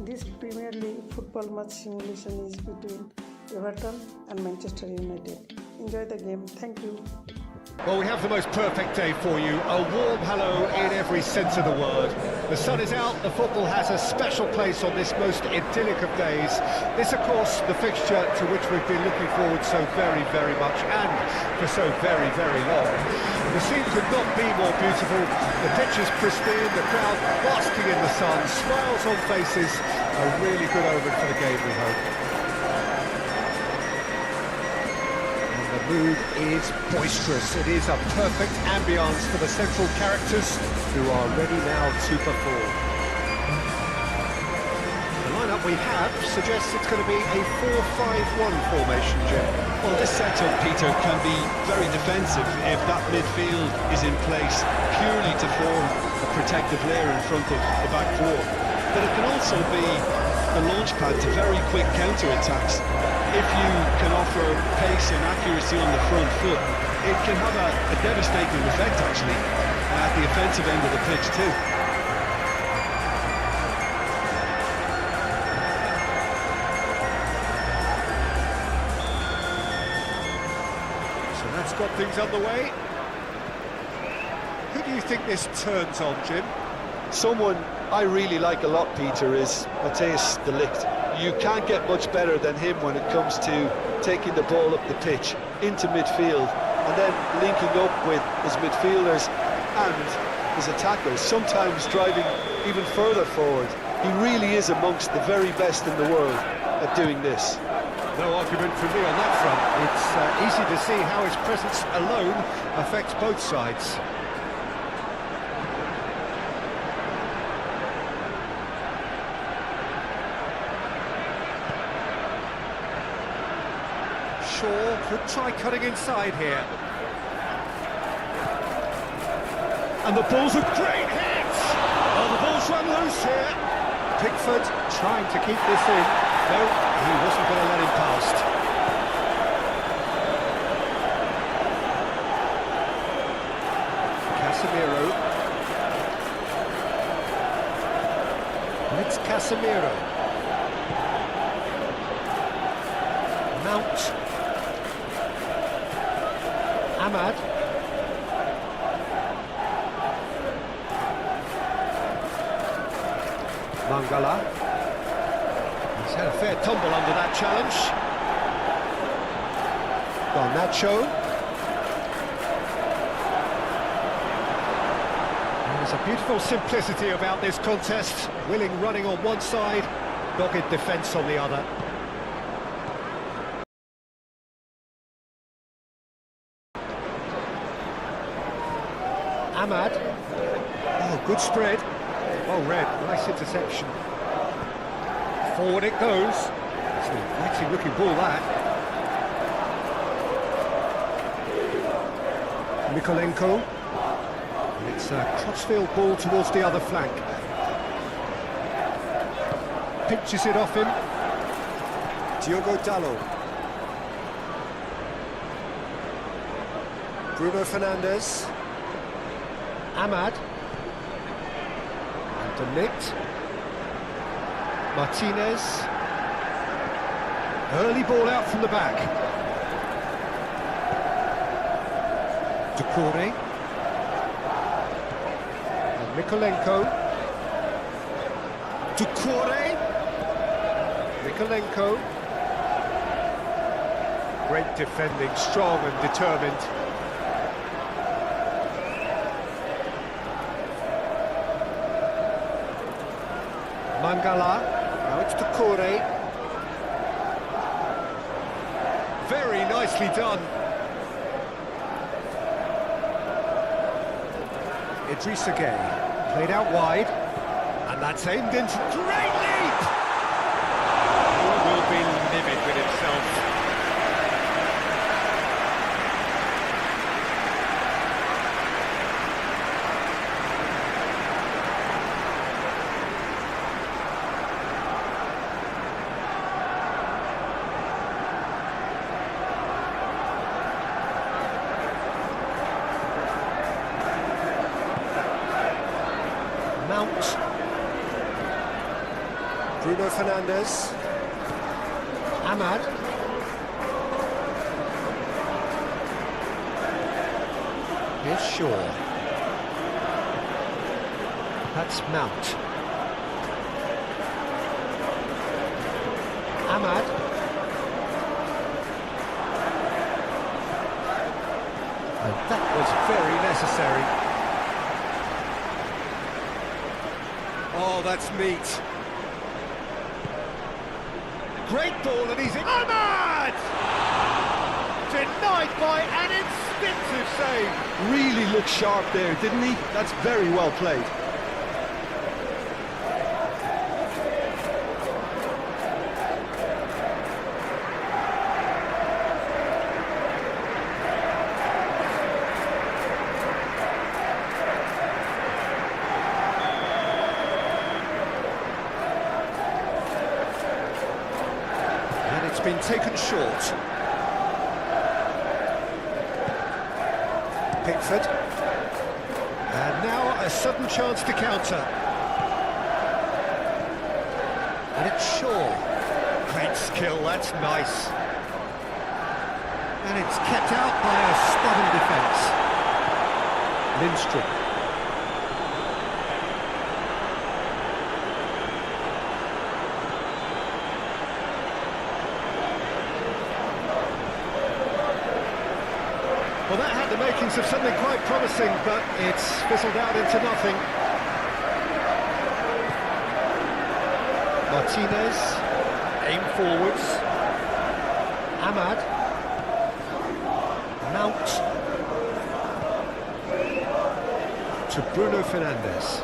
This Premier League football match simulation is between Everton and Manchester United. Enjoy the game. Thank you. Well, we have the most perfect day for you. A warm hello in every sense of the word. The sun is out, the football has a special place on this most idyllic of days. This, of course, the fixture to which we've been looking forward so very, very much, and for so very, very long. The scene could not be more beautiful. The pitch is pristine, the crowd basking in the sun, smiles on faces. A really good omen for the game, we hope. The mood is boisterous. It is a perfect ambience for the central characters who are ready now to perform. The lineup we have suggests it's going to be a 4-5-1 formation, Jim. Well, this setup, Peter, can be very defensive if that midfield is in place purely to form a protective layer in front of the back four. But it can also be a launchpad to very quick counter-attacks. If you can offer pace and accuracy on the front foot, it can have a devastating effect, actually, at the offensive end of the pitch, too. So that's got things underway. Who do you think this turns on, Jim? Someone I really like a lot, Peter, is Matthijs de Ligt. You can't get much better than him when it comes to taking the ball up the pitch into midfield and then linking up with his midfielders and his attackers, sometimes driving even further forward. He really is amongst the very best in the world at doing this. No argument from me on that front. It's easy to see how his presence alone affects both sides. Shaw could try cutting inside here. And the ball's a great hit! Oh, the ball's run loose here. Pickford trying to keep this in. No, he wasn't going to let him past. Casemiro. It's Casemiro. Mount. Ahmad. Mangala. He's had a fair tumble under that challenge. Garnacho. There's a beautiful simplicity about this contest. Willing running on one side, dogged defence on the other. Ahmad. Oh, good spread. Oh, Red, nice interception. Forward it goes. It's an inviting looking ball, that. Mikolenko. And it's a crossfield ball towards the other flank. Pinches it off him. Diogo Dalot. Bruno Fernandes. Ahmad. And De Ligt. Martinez. Early ball out from the back. Doucouré. And Mikolenko. Doucouré. Mikolenko. Great defending, strong and determined. Mangala, now it's Doucouré. Very nicely done. Idrissa Gueye, played out wide, and that's aimed into great leap! He will be livid with himself. Bruno Fernandes. Ahmad. Here's Shaw. That's Mount. Ahmad. And that was very necessary. Oh, that's meat. Great ball, and he's in. Ahmad! Denied by an instinctive save. Really looked sharp there, didn't he? That's very well played. It's been taken short. Pickford. And now a sudden chance to counter. And it's Shaw. Great skill, that's nice. And it's kept out by a stubborn defence. Lindstrom. Well, that had the makings of something quite promising, but it's fizzled out into nothing. Martinez, aim forwards. Ahmad. Mount. To Bruno Fernandes.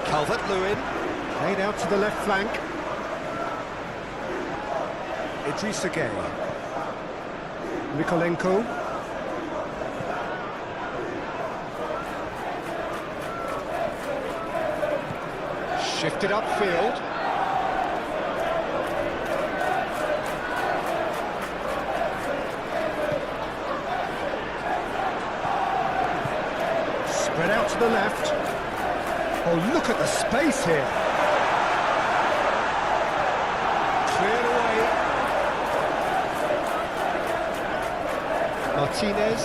Calvert-Lewin, played out to the left flank. Idrissa Gueye. Mikolenko. Shifted upfield. Spread out to the left. Oh, look at the space here. Cleared away. Martinez,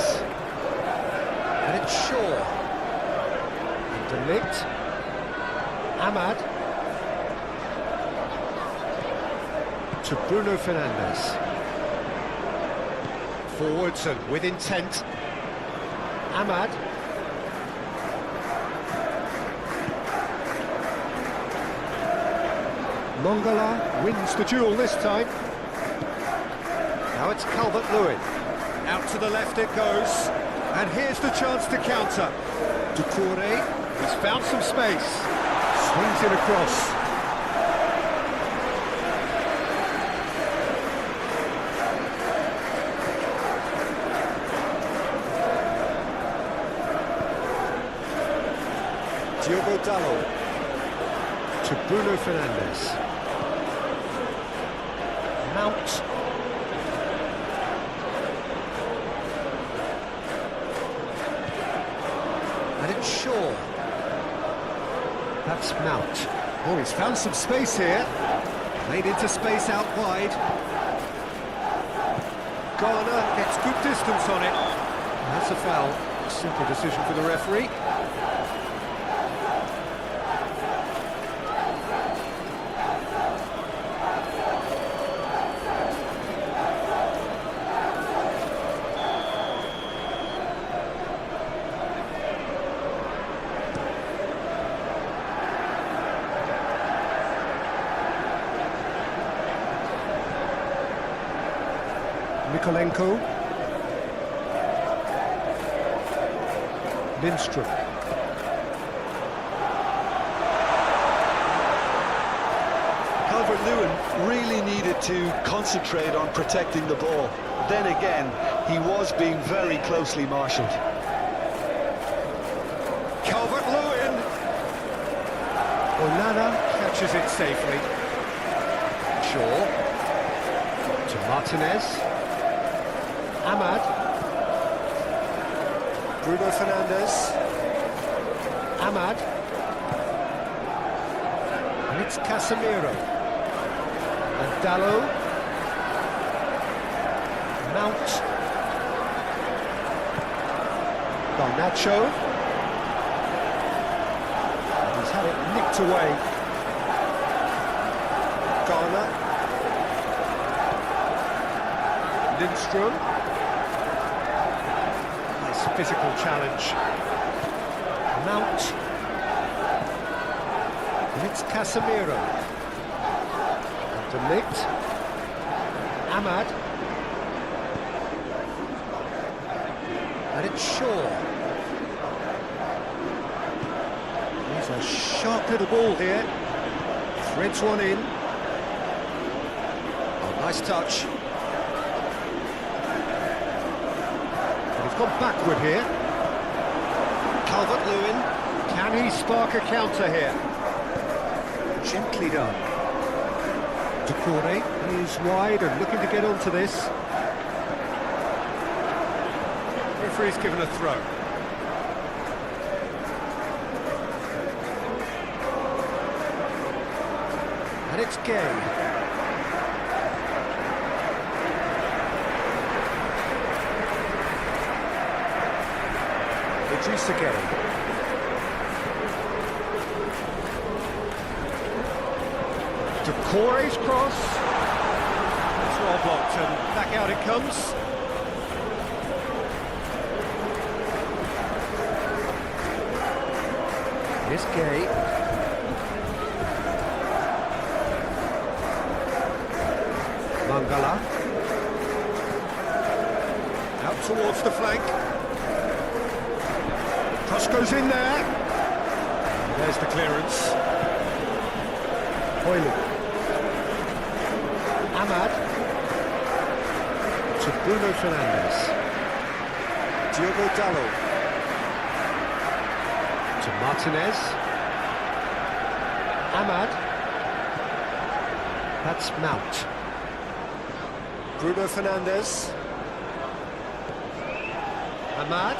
and it's Shaw. Delict. Ahmad. To Bruno Fernandes. Forwards and with intent. Ahmad. Mongala wins the duel this time. Now it's Calvert-Lewin. Out to the left it goes, and here's the chance to counter. Doucouré, he's found some space, swings it across. Diogo Dalot to Bruno Fernandes. Mount. And it's Shaw. That's Mount. Oh, he's found some space here. Played into space out wide. Garner gets good distance on it. That's a foul. Simple decision for the referee. Mikolenko. Lindstrom. Calvert-Lewin really needed to concentrate on protecting the ball. Then again, he was being very closely marshalled. Calvert-Lewin. Onana catches it safely. Shaw. To Martinez. Ahmad. Bruno Fernandes. Ahmad. It's Casemiro. And Dallo. Mount. Garnacho. And he's had it nicked away. Garner. Lindstrom. Nice physical challenge. Mount. And it's Casemiro. And De Ligt. Ahmad. And it's Shaw. He's a sharp little ball here. Threads one in. Oh, nice touch. And he's gone backward here. Calvert-Lewin. Can he spark a counter here? Gently done. Decore is wide and looking to get onto this. Referee's given a throw. And it's Gay. Reduce again. Decore's cross. It's well blocked and back out it comes. Here's Gay. Mangala. Out towards the flank. Cross goes in there. There's the clearance. Hoyland. Ahmad. To Bruno Fernandes. Diogo Dallo. To Martinez. Ahmad. That's Mount. Bruno Fernandes. Ahmad.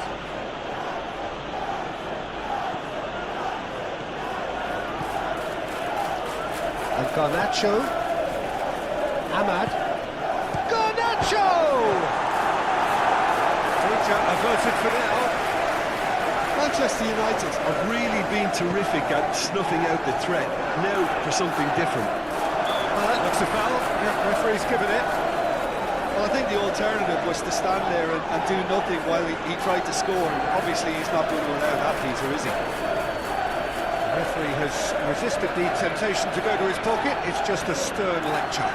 And Garnacho. Ahmad. Garnacho! Danger averted for now. Manchester United have really been terrific at snuffing out the threat. Now for something different. Well, that looks a foul. Yeah, referee's given it. Well, I think the alternative was to stand there and do nothing while he tried to score. And obviously, he's not going to allow that, Peter, is he? The referee has resisted the temptation to go to his pocket. It's just a stern lecture.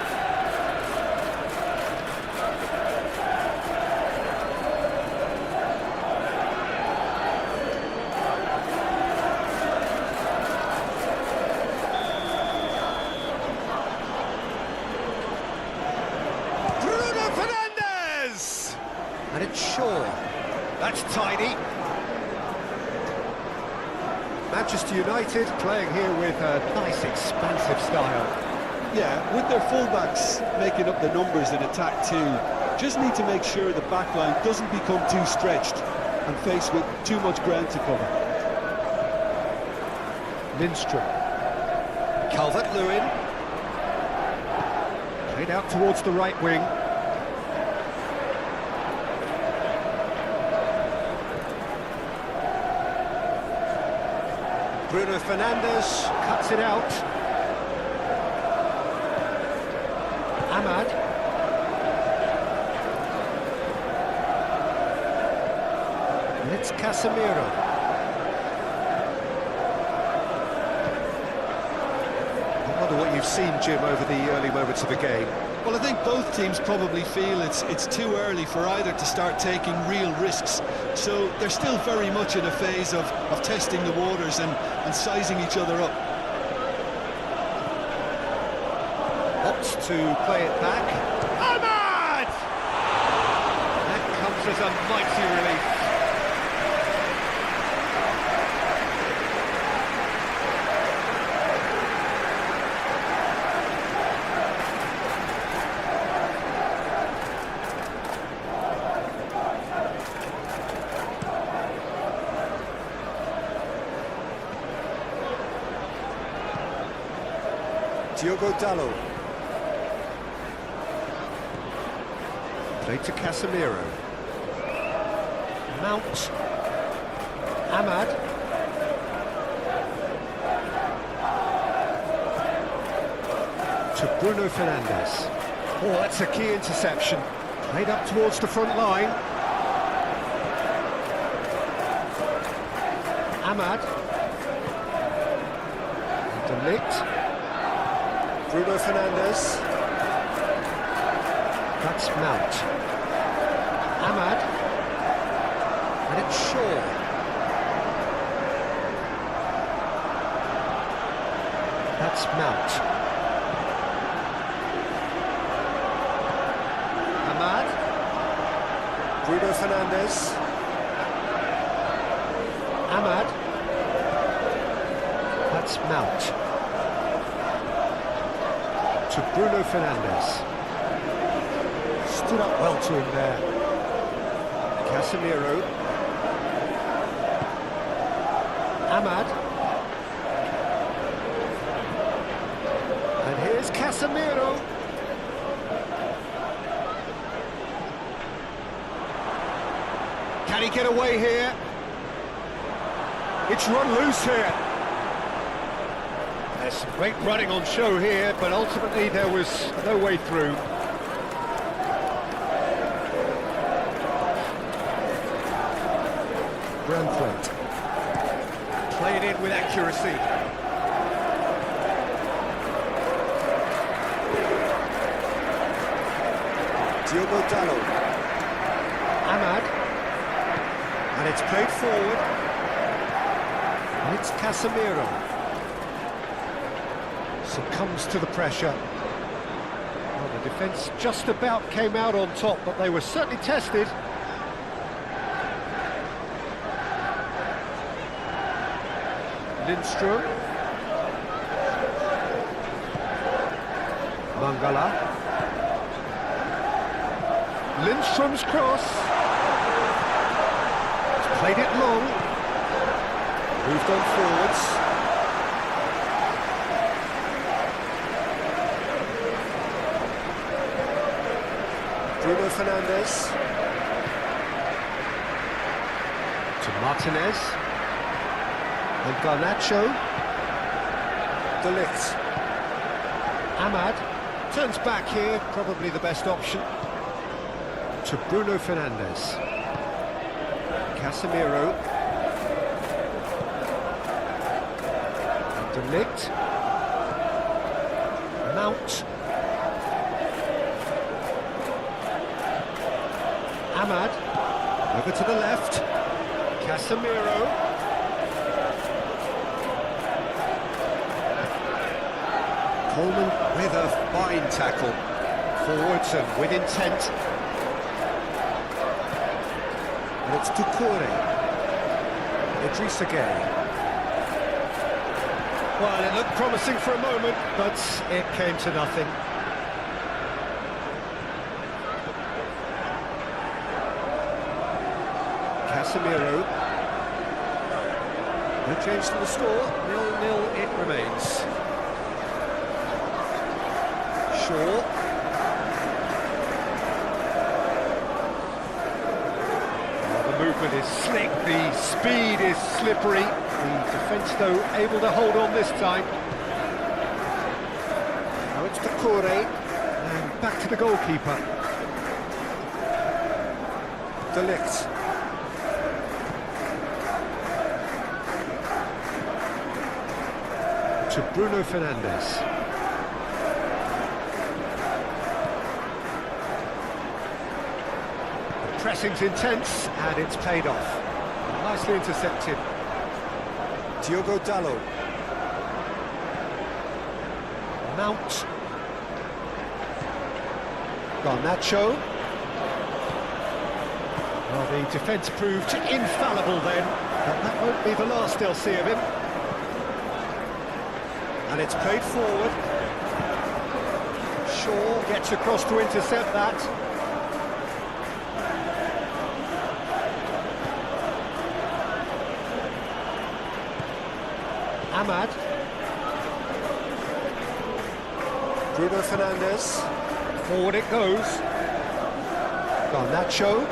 And it's Shaw. That's tidy. Manchester United playing here with a nice expansive style. Yeah, with their fullbacks making up the numbers in attack too, just need to make sure the back line doesn't become too stretched and faced with too much ground to cover. Lindstrom. Calvert-Lewin. Played out towards the right wing. Bruno Fernandes cuts it out. Ahmad. And it's Casemiro. I wonder what you've seen, Jim, over the early moments of the game. Well, I think both teams probably feel it's too early for either to start taking real risks. So they're still very much in a phase of testing the waters and sizing each other up. Opts to play it back. Ahmad! That comes as a mighty relief. Diogo Dalot. Played to Casemiro. Mount. Ahmad. To Bruno Fernandes. Oh, that's a key interception. Played up towards the front line. Ahmad. De Ligt. Bruno Fernandes. That's Mount. Ahmad. And it's Shaw. That's Mount. Ahmad. Bruno Fernandes. Ahmad. That's Mount. To Bruno Fernandes. Stood up well to him there. Casemiro. Ahmad. And here's Casemiro. Can he get away here? It's run loose here. There's some great running on show here, but ultimately there was no way through. Brandthwaite. Played in with accuracy. Diogo Dalot. Ahmad. And it's played forward. And it's Casemiro. Succumbs to the pressure. Well, the defence just about came out on top, but they were certainly tested. Lindstrom. Mangala. Lindstrom's cross. He's played it long. Moved on forwards. Bruno Fernandes. To Martinez. And Garnacho. De Ligt. Ahmad. Turns back here, probably the best option. To Bruno Fernandes. Casemiro. De Ligt. Mount. Ahmad. Over to the left. Casemiro. Coleman with a fine tackle. Forwards and with intent. And it's Doucouré. Idrissa Gueye. Well, it looked promising for a moment, but it came to nothing. Casemiro. No change to the score. 0-0 it remains. Shaw. The movement is slick, the speed is slippery. The defence, though, able to hold on this time. Now it's Doucouré, and back to the goalkeeper. De Ligt. To Bruno Fernandes. The pressing's intense, and it's paid off. Nicely intercepted. Diogo Dalot. Mount. Garnacho. Well, the defence proved infallible then, but that won't be the last they'll see of him. And it's played forward. Shaw gets across to intercept that. Ahmad. Bruno Fernandes. Forward it goes. Garnacho.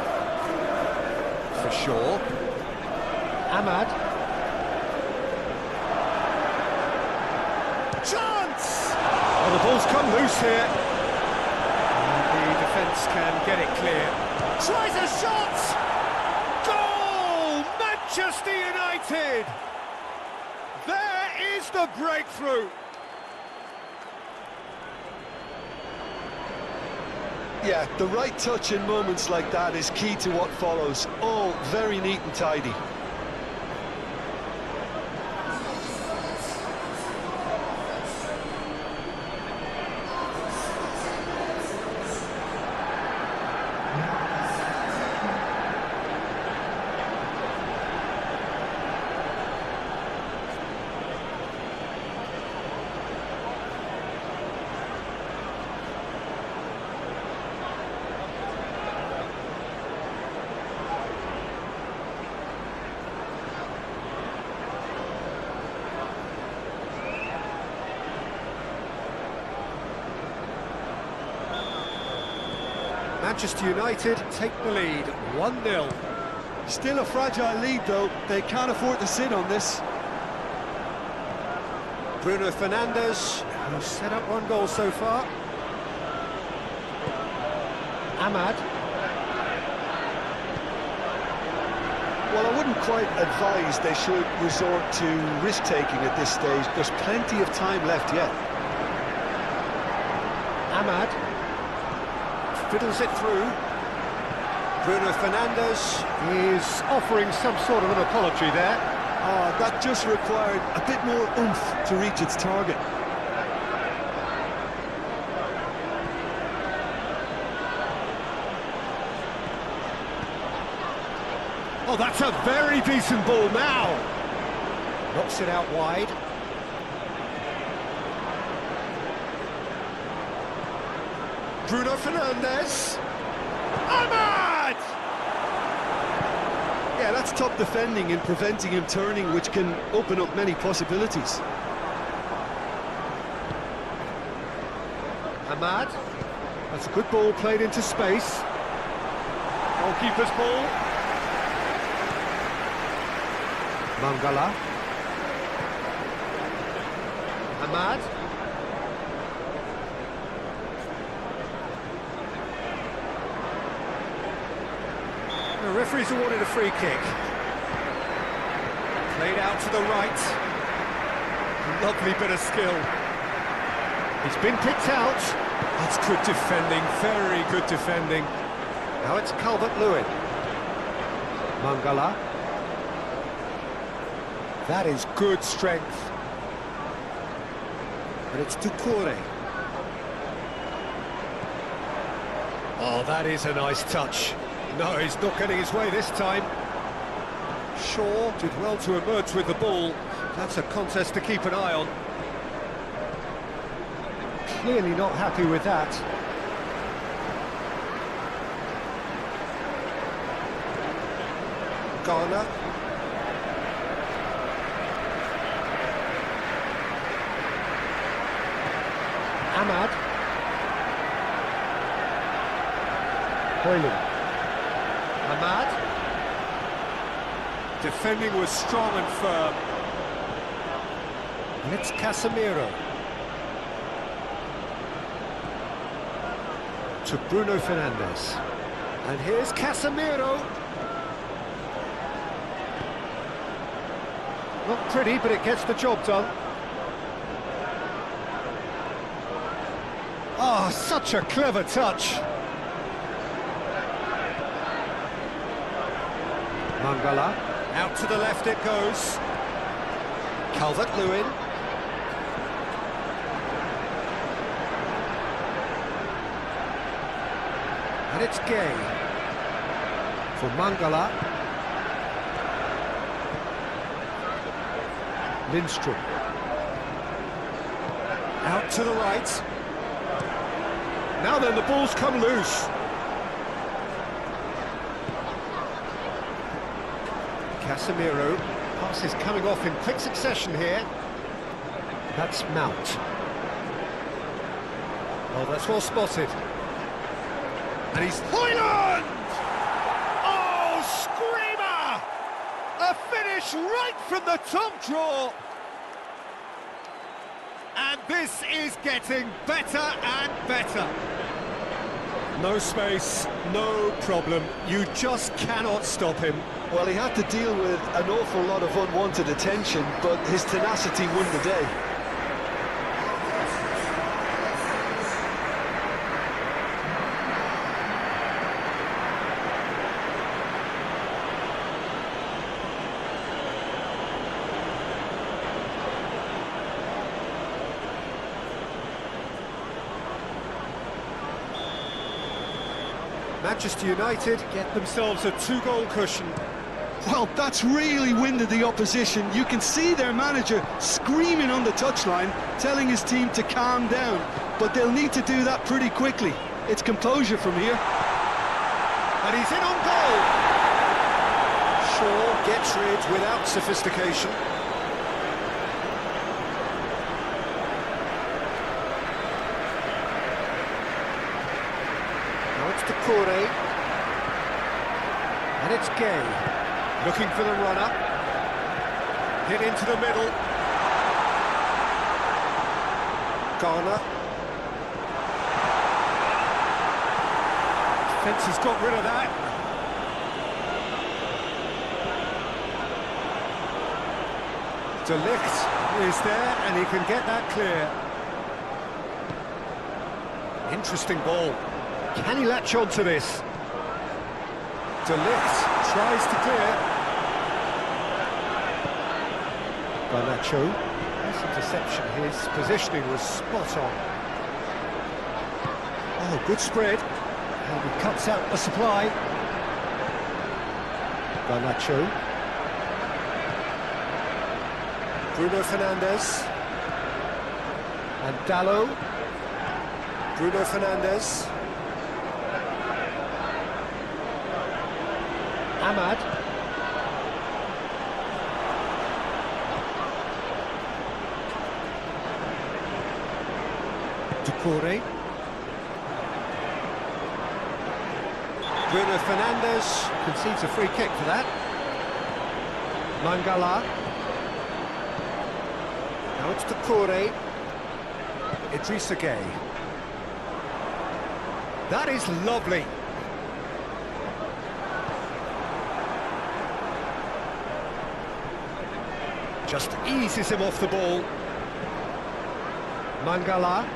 For sure. Ahmad. Chance! Oh, the ball's come loose here. And the defence can get it clear. Tries a shot! Goal! Manchester United! There is the breakthrough! Yeah, the right touch in moments like that is key to what follows. All very neat and tidy. Manchester United take the lead, 1-0. Still a fragile lead, though. They can't afford to sit on this. Bruno Fernandes, who's set up 1 goal so far. Ahmad. Well, I wouldn't quite advise they should resort to risk-taking at this stage. There's plenty of time left yet. Ahmad. Fiddles it through. Bruno Fernandes is offering some sort of an apology there. That just required a bit more oomph to reach its target. Oh, that's a very decent ball now. Knocks it out wide. Bruno Fernandes. Ahmad! Yeah, that's top defending and preventing him turning, which can open up many possibilities. Ahmad. That's a good ball played into space. Goalkeeper's ball. Mangala. Ahmad. The referee's awarded a free kick. Played out to the right. Lovely bit of skill. He's been picked out. That's good defending, very good defending. Now it's Calvert-Lewin. Mangala. That is good strength. But it's Doucouré. Oh, that is a nice touch. No, he's not getting his way this time. Shaw did well to emerge with the ball. That's a contest to keep an eye on. Clearly not happy with that. Garner. Ahmad. Hoyland. Ahmad. Defending was strong and firm. And it's Casemiro. To Bruno Fernandes. And here's Casemiro. Not pretty, but it gets the job done. Oh, such a clever touch. Mangala. Out to the left it goes. Calvert-Lewin. And it's Gay. For Mangala. Lindstrom. Out to the right. Now then, the ball's come loose. Casemiro. Pass is coming off in quick succession here. That's Mount. Oh, that's well spotted. And he's... Hoyland! Oh, screamer! A finish right from the top draw. And this is getting better and better. No space, no problem. You just cannot stop him. Well, he had to deal with an awful lot of unwanted attention, but his tenacity won the day. Manchester United get themselves a 2-goal cushion. Well, that's really winded the opposition. You can see their manager screaming on the touchline, telling his team to calm down. But they'll need to do that pretty quickly. It's composure from here. And he's in on goal. Shaw gets rid without sophistication. Now it's Decore. And it's Gay. Looking for the runner. Hit into the middle. Garner. Defence has got rid of that. De Ligt is there and he can get that clear. Interesting ball. Can he latch on to this? De Ligt tries to clear. Garnacho. Nice interception. His positioning was spot on. Oh, good spread. And he cuts out the supply. Garnacho. Bruno Fernandes. And Dallo. Bruno Fernandes. Ahmad. Decore. Bruno Fernandes concedes a free kick for that. Mangala. Now it's Decore. Idrissa Gueye. That is lovely. Just eases him off the ball. Mangala.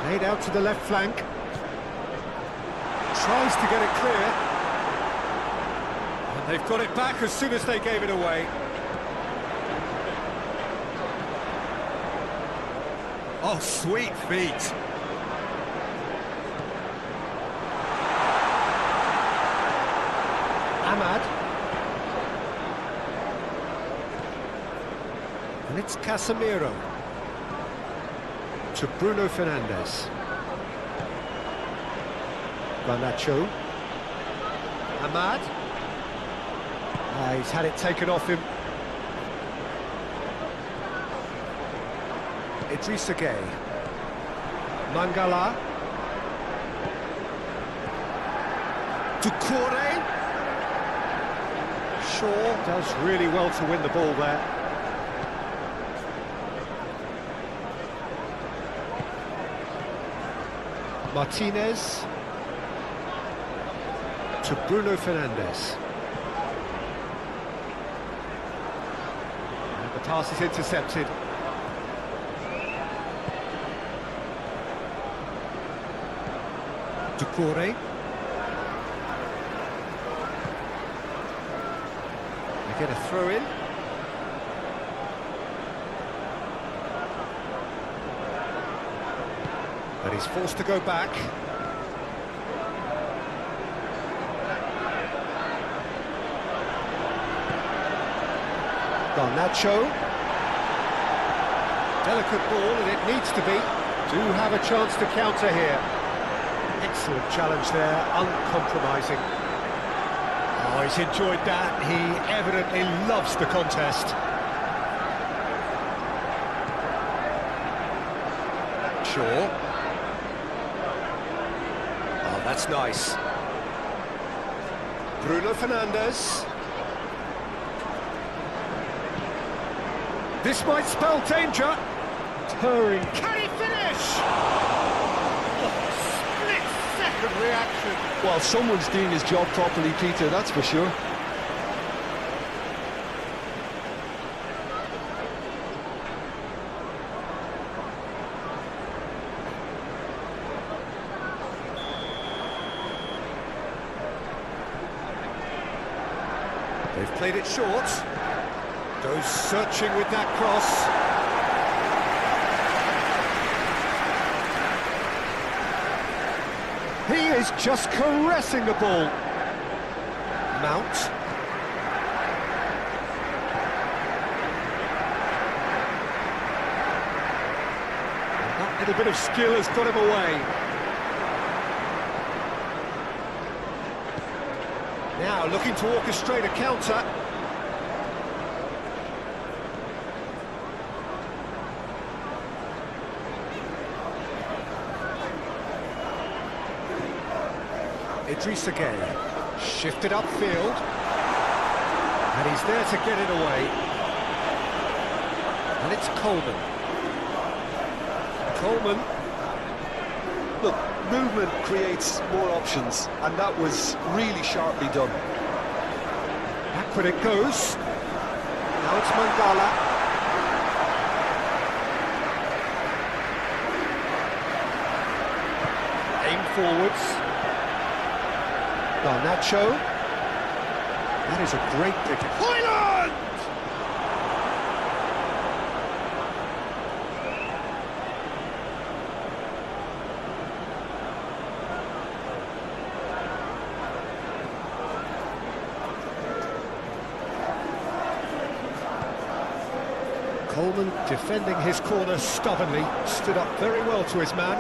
Played out to the left flank. Tries to get it clear. And they've got it back as soon as they gave it away. Oh, sweet feet. Ahmad. And it's Casemiro. To Bruno Fernandes. Garnacho. Ahmad. He's had it taken off him. Idrissa Gueye. Mangala. Decore. Shaw does really well to win the ball there. Martinez to Bruno Fernandes. And the pass is intercepted. Decore. They get a throw in. But he's forced to go back. Garnacho. Delicate ball, and it needs to be. Do have a chance to counter here. Excellent challenge there, uncompromising. Oh, he's enjoyed that. He evidently loves the contest. Shaw. Oh, that's nice. Bruno Fernandes. This might spell danger. Turring. Can he finish? Split-second reaction. Well, someone's doing his job properly, Peter, that's for sure. They've played it short. Goes searching with that cross. He is just caressing the ball. Mount. That little bit of skill has got him away. Now looking to orchestrate a counter. Idrissa Gueye, shifted upfield, and he's there to get it away. And it's Coleman. Coleman. Look, movement creates more options, and that was really sharply done. Backward it goes. Now it's Mangala. Aim forwards. Garnacho. That is a great pick. Hoyland! Coleman defending his corner stubbornly, stood up very well to his man.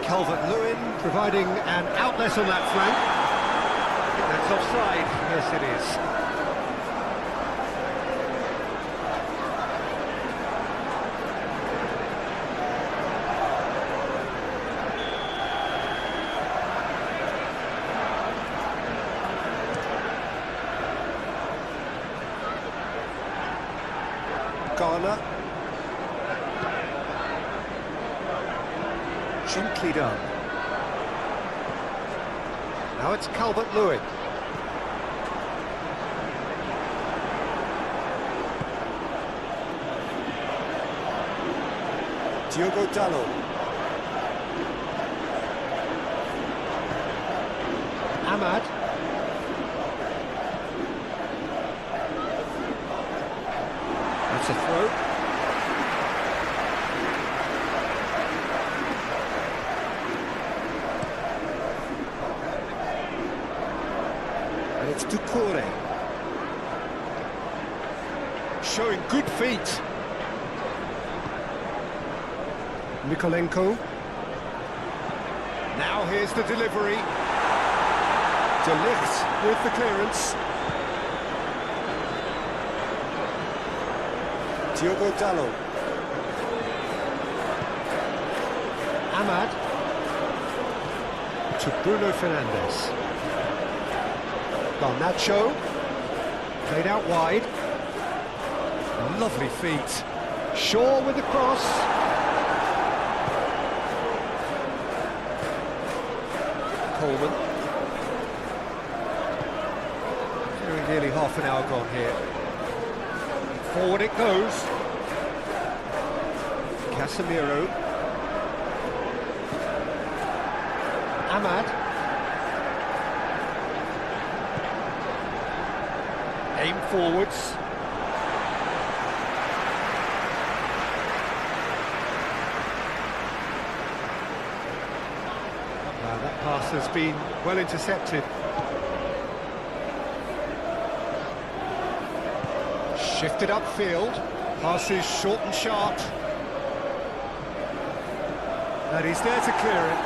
Calvert-Lewin providing an outlet on that flank. I think that's offside. Yes, it is. Garner. Gently done. Now it's Calvert-Lewin. Diogo Dalot. Ahmad. That's a throw. And it's Doucouré. Showing good feet. Nikolenko. Now here's the delivery. De Ligt with the clearance. Diogo Dalot. Ahmad. To Bruno Fernandes. Garnacho. Played out wide. Lovely feet. Shaw with the cross. Coleman. Very nearly half an hour gone here. Forward it goes. Casemiro. Ahmad. Aim forwards. That pass has been well intercepted. Shifted upfield, passes short and sharp. And he's there to clear it.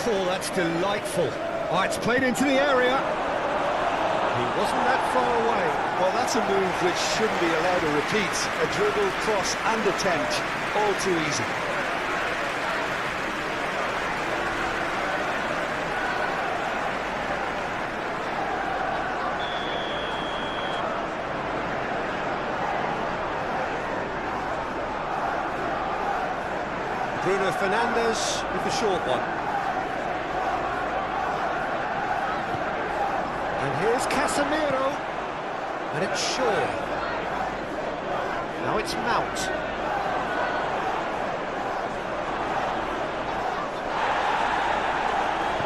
Oh, that's delightful. Oh, it's played into the area. He wasn't that far away. Well, that's a move which shouldn't be allowed to repeat. A dribble, cross and attempt, all too easy. Bruno Fernandes with the short one. And here's Casemiro. And it's Shaw. Now it's Mount.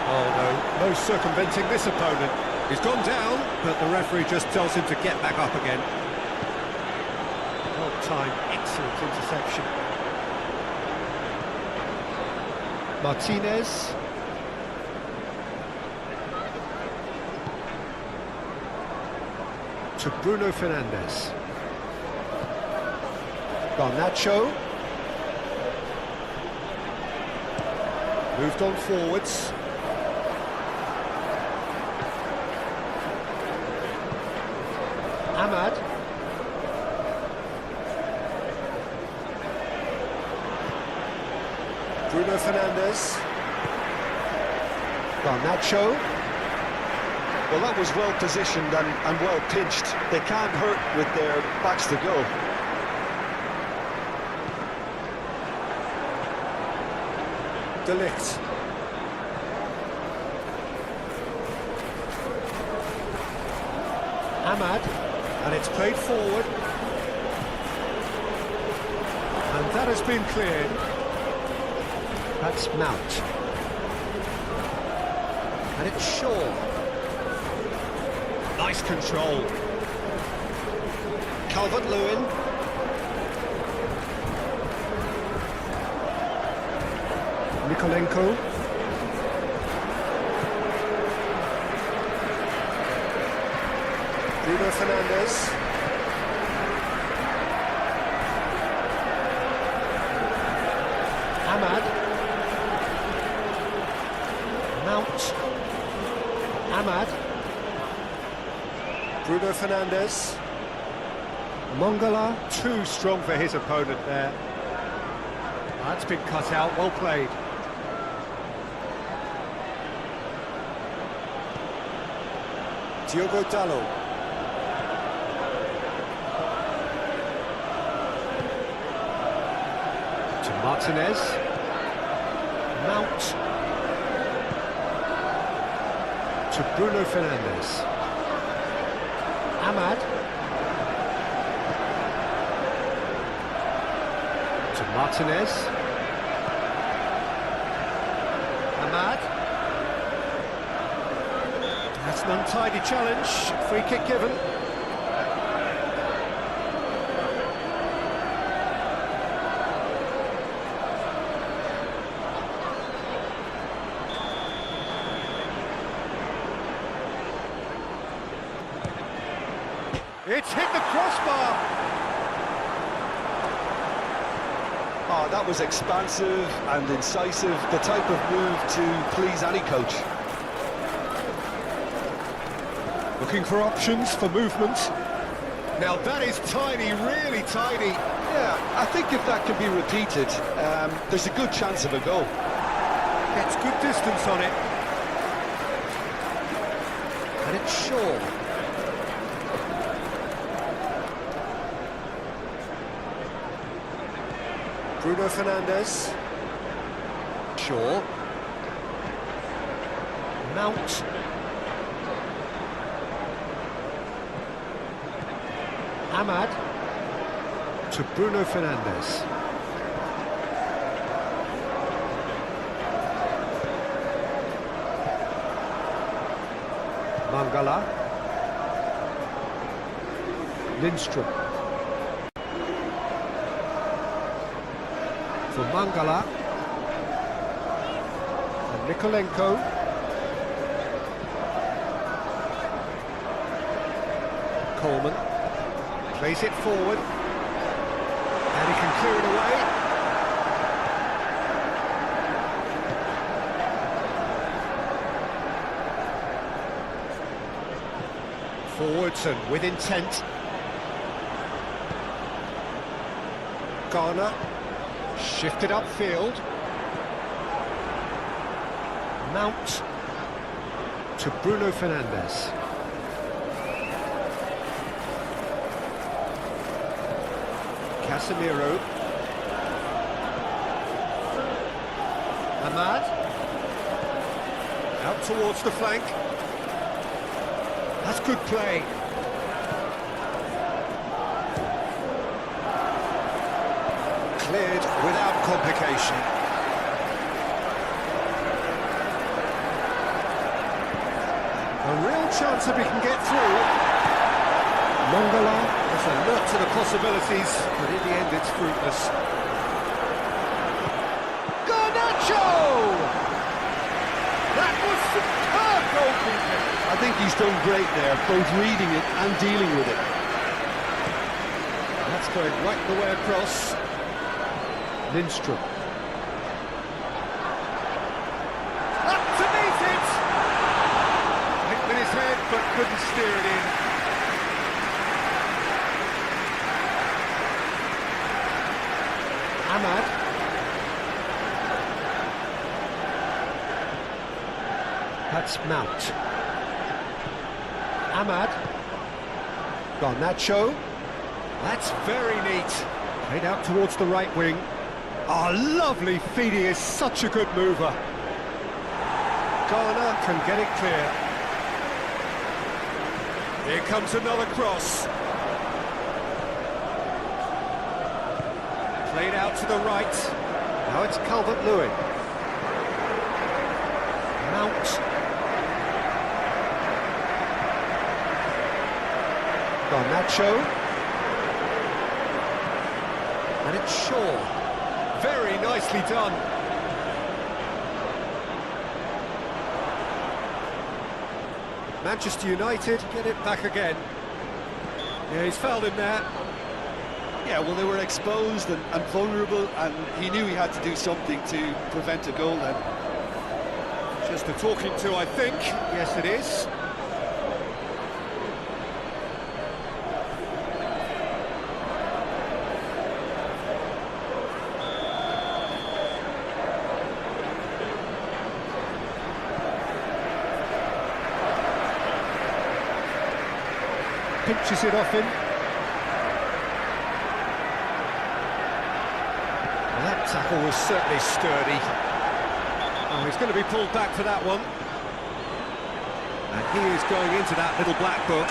Oh no, no circumventing this opponent. He's gone down, but the referee just tells him to get back up again. Well timed, excellent interception. Martinez. To Bruno Fernandes. Garnacho. Moved on forwards. Ahmad. Bruno Fernandes. Garnacho. Well, that was well positioned and well pitched. They can't hurt with their backs to go. De Ligt. Ahmad. And it's played forward. And that has been cleared. That's Mount. And it's Shaw. Nice control. Calvert-Lewin. Nikolenko. Bruno Fernandes. Ahmad. Mount. Ahmad. Bruno Fernandes. Mongala, too strong for his opponent there. That's been cut out, well played. Diogo Dalot. To Martinez. Mount. To Bruno Fernandes. Ahmad. To Martinez. Ahmad. That's an untidy challenge. Free kick given. It's hit the crossbar. Oh, that was expansive and incisive, the type of move to please any coach. Looking for options for movement. Now that is tiny, really tiny. Yeah, I think if that can be repeated, there's a good chance of a goal. Gets good distance on it. And it's Shaw. Bruno Fernandes. Shaw. Mount. Ahmad. To Bruno Fernandes. Mangala. Lindstrom. For Mangala. And Nikolenko. Coleman. Plays it forward. And he can clear it away. Forwards and with intent. Garner. Shifted upfield. Mount. To Bruno Fernandes. Casemiro. Ahmad. Out towards the flank. That's good play. Cleared without complication. A real chance if he can get through. Mangala is alert to the possibilities, but in the end it's fruitless. Garnacho! That was superb goalkeeping. I think he's done great there, both reading it and dealing with it. That's going right the way across. Lindstrom. Up to meet it! Hit with his head, but couldn't steer it in. Ahmad. That's Mount. Ahmad. Garnacho. That's very neat. Played out towards the right wing. Oh, lovely feed, he is such a good mover. Garner can get it clear. Here comes another cross. Played out to the right. Now it's Calvert-Lewin. Mount. Garnacho. And it's Shaw. Very nicely done. Manchester United get it back again. Yeah, he's fouled him there. Yeah, well, they were exposed and vulnerable, and he knew he had to do something to prevent a goal then. Just a talking to, I think. Yes, it is. Pinches it off him. Well, that tackle was certainly sturdy. Oh, he's going to be pulled back for that one. And he is going into that little black book.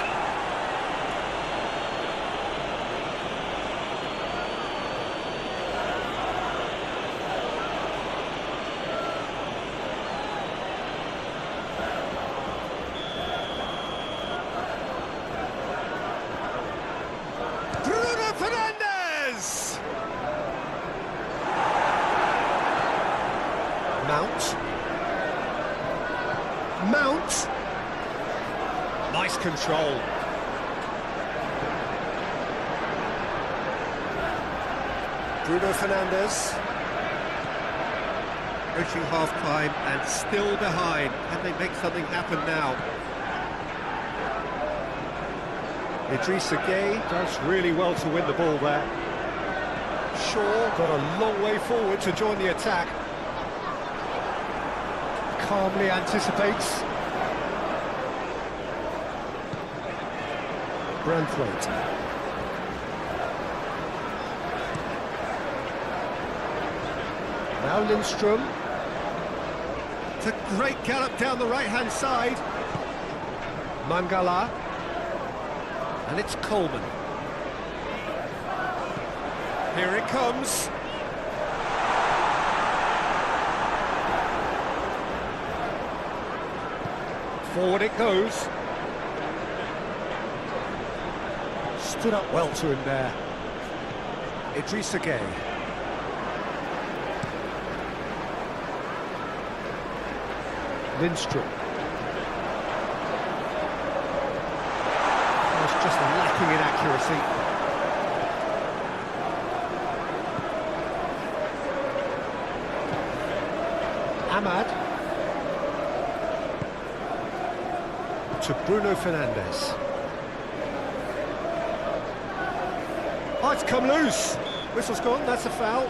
Mount. Nice control. Bruno Fernandes. Approaching half-time and still behind. Can they make something happen now? Idrissa Gueye does really well to win the ball there. Shaw got a long way forward to join the attack. Calmly anticipates. Branthwaite. Now Lindstrom. It's a great gallop down the right-hand side. Mangala. And it's Coleman. Here it comes. Forward it goes. Stood up well to him there. Idrissa Gueye. Lindstrom. Was just lacking in accuracy. Ahmad. To Bruno Fernandes. Oh, it's come loose. Whistle's gone, that's a foul.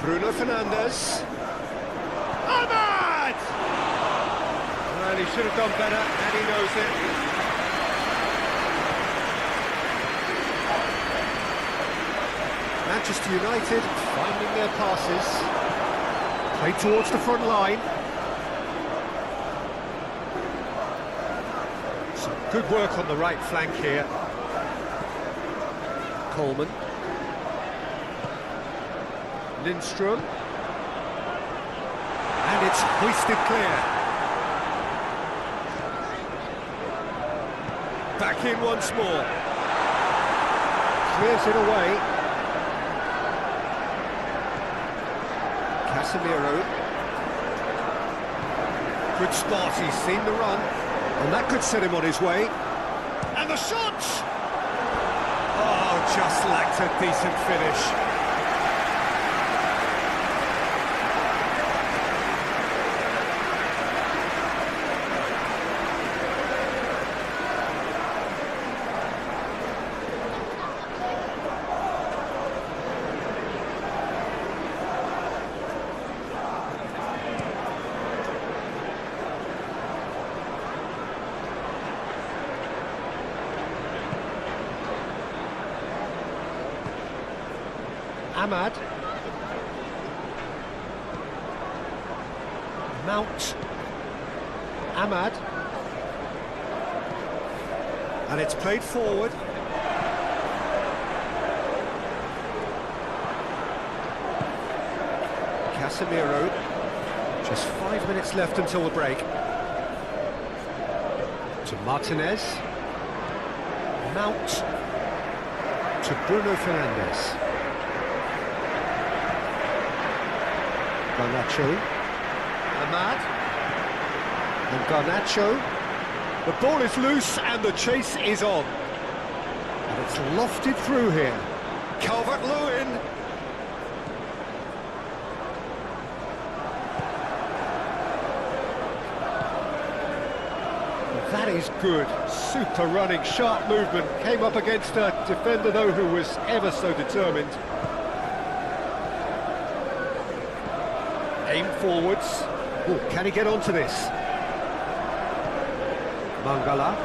Bruno Fernandes. Ahmad! Well, he should have done better, and he knows it. Manchester United finding their passes. Played towards the front line. Some good work on the right flank here. Coleman. Lindstrom, and it's hoisted clear. Back in once more. Clears it away. Casemiro. Good spot, he's seen the run, and that could set him on his way. And the shot! Oh, just lacked a decent finish. Ahmad. Mount. Ahmad. And it's played forward. Casemiro. Just 5 minutes left until the break. To Martinez. Mount. To Bruno Fernandes. Garnacho, Ahmad, and Garnacho. The ball is loose and the chase is on. And it's lofted through here. Calvert-Lewin. That is good. Super running, sharp movement. Came up against a defender though who was ever so determined. Aim forwards. Ooh, can he get onto this? Mangala.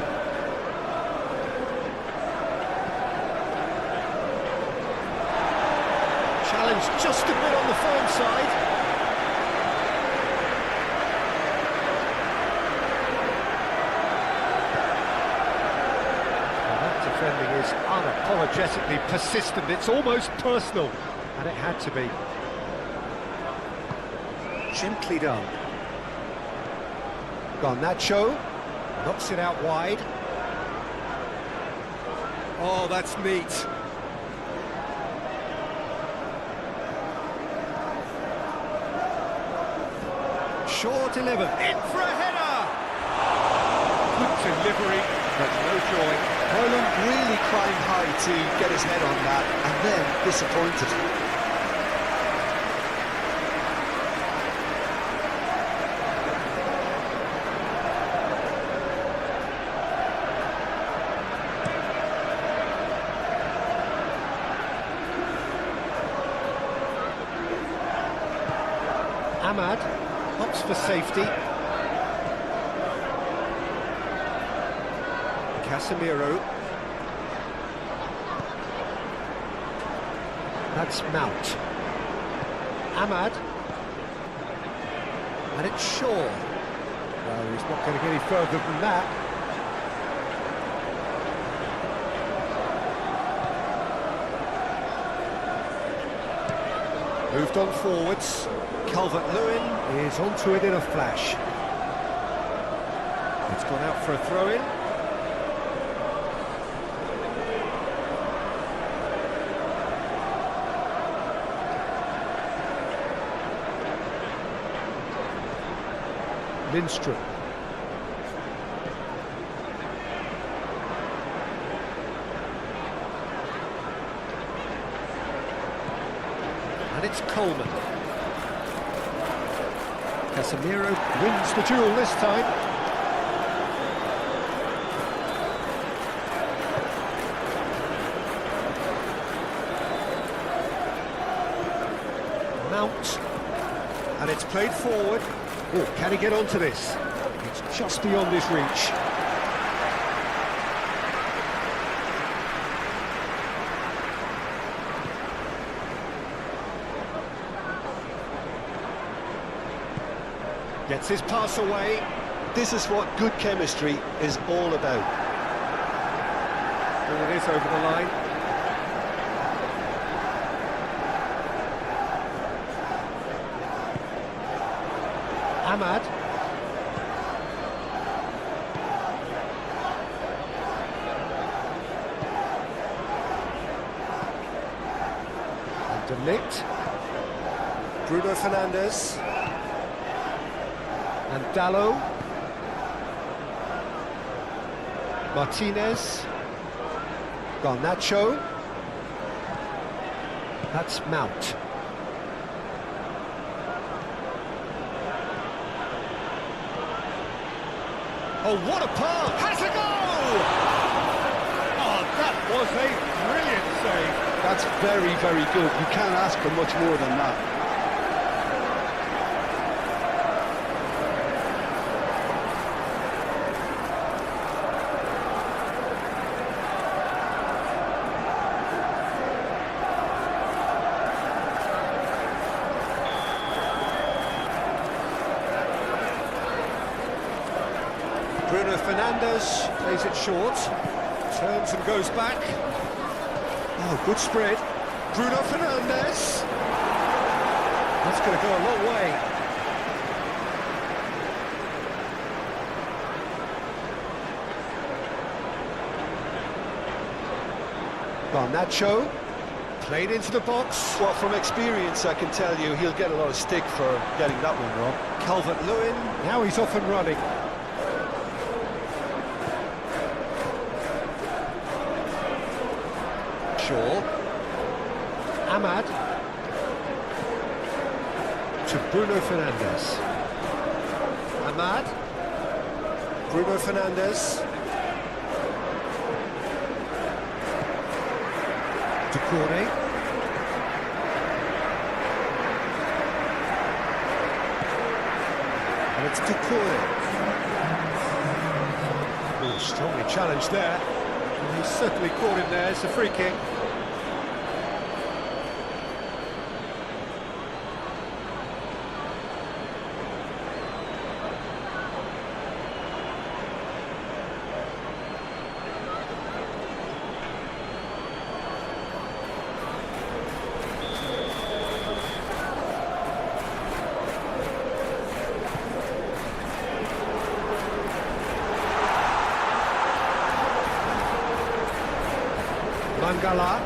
Challenge just a bit on the firm side. Well, that defending is unapologetically persistent. It's almost personal, and it had to be. Gently done. Garnacho knocks it out wide. Oh, that's neat. Short 11, in for a header! Good delivery, but no joy. Ireland really climbed high to get his head on that, and then disappointed. Ahmad opts for safety. Casemiro. That's Mount. Ahmad. And it's Shaw. Well, he's not going to get any further than that. Moved on forwards. Calvert-Lewin is onto it in a flash. It's gone out for a throw-in. Lindstrom. It's Coleman. Casemiro wins the duel this time. Mount. And it's played forward. Oh, can he get onto this? It's just beyond his reach. Gets his pass away. This is what good chemistry is all about. Well, it is over the line. Ahmad. And De Ligt. Bruno Fernandes. And Dallo. Martinez. Garnacho. That's Mount. Oh, what a pass! Has a goal! Oh, that was a brilliant save. That's very, very good. You can't ask for much more than that. Bruno Fernandes plays it short, turns and goes back. Oh, good spread. Bruno Fernandes. That's going to go a long way. Garnacho played into the box. Well, from experience, I can tell you he'll get a lot of stick for getting that one wrong. Calvert-Lewin, now he's off and running. Shaw. Ahmad. To Bruno Fernandes. Ahmad. Bruno Fernandes. To Cornet. And it's to Cornet. Oh, strongly challenged there. And he's certainly caught him there. It's a free kick. Mangala,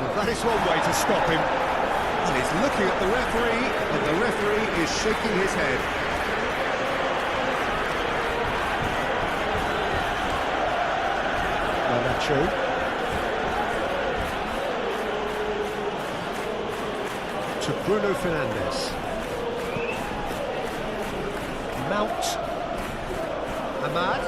well, that is one way to stop him. And he's looking at the referee, and the referee is shaking his head. Garnacho. To Bruno Fernandes. Mount. Ahmad.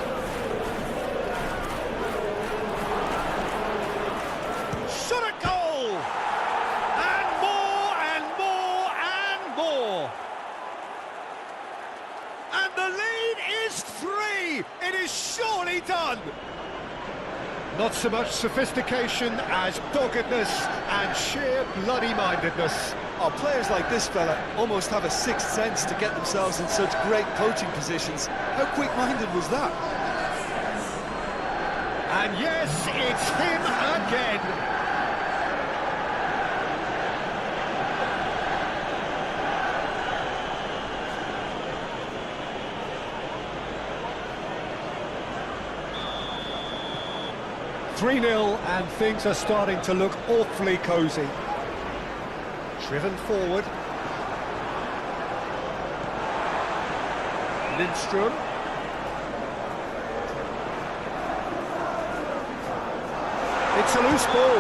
It is surely done! Not so much sophistication as doggedness and sheer bloody-mindedness. Oh, players like this fella almost have a sixth sense to get themselves in such great coaching positions. How quick-minded was that? And yes, it's him again! 3-0, and things are starting to look awfully cosy. Driven forward. Lindstrom. It's a loose ball.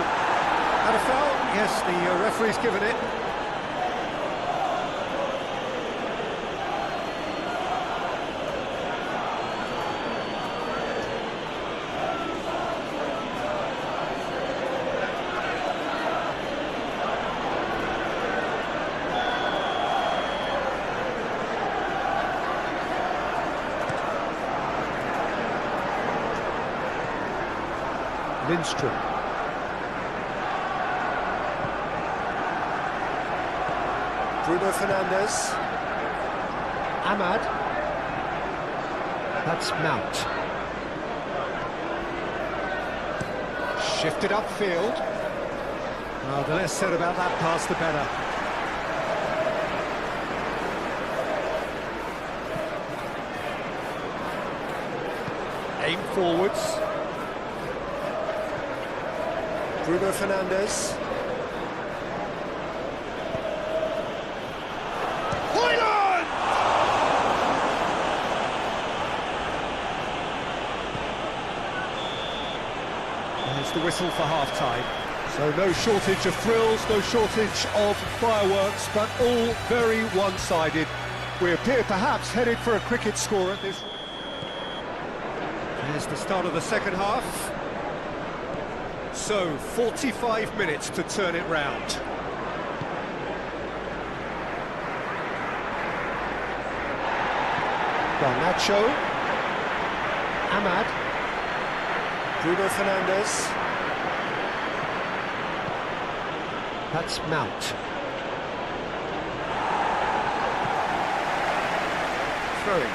And a foul? Yes, the referee's given it. Lindstrom. Bruno Fernandes. Ahmad. That's Mount. Shifted upfield. Oh, the less said about that pass, the better. Aim forwards. Bruno Fernandes. There's the whistle for half-time. So no shortage of thrills, no shortage of fireworks, but all very one-sided. We appear perhaps headed for a cricket score at this. Here's the start of the second half. So, 45 minutes to turn it round. Garnacho. Ahmad. Bruno Fernandes. That's Mount. Throwing.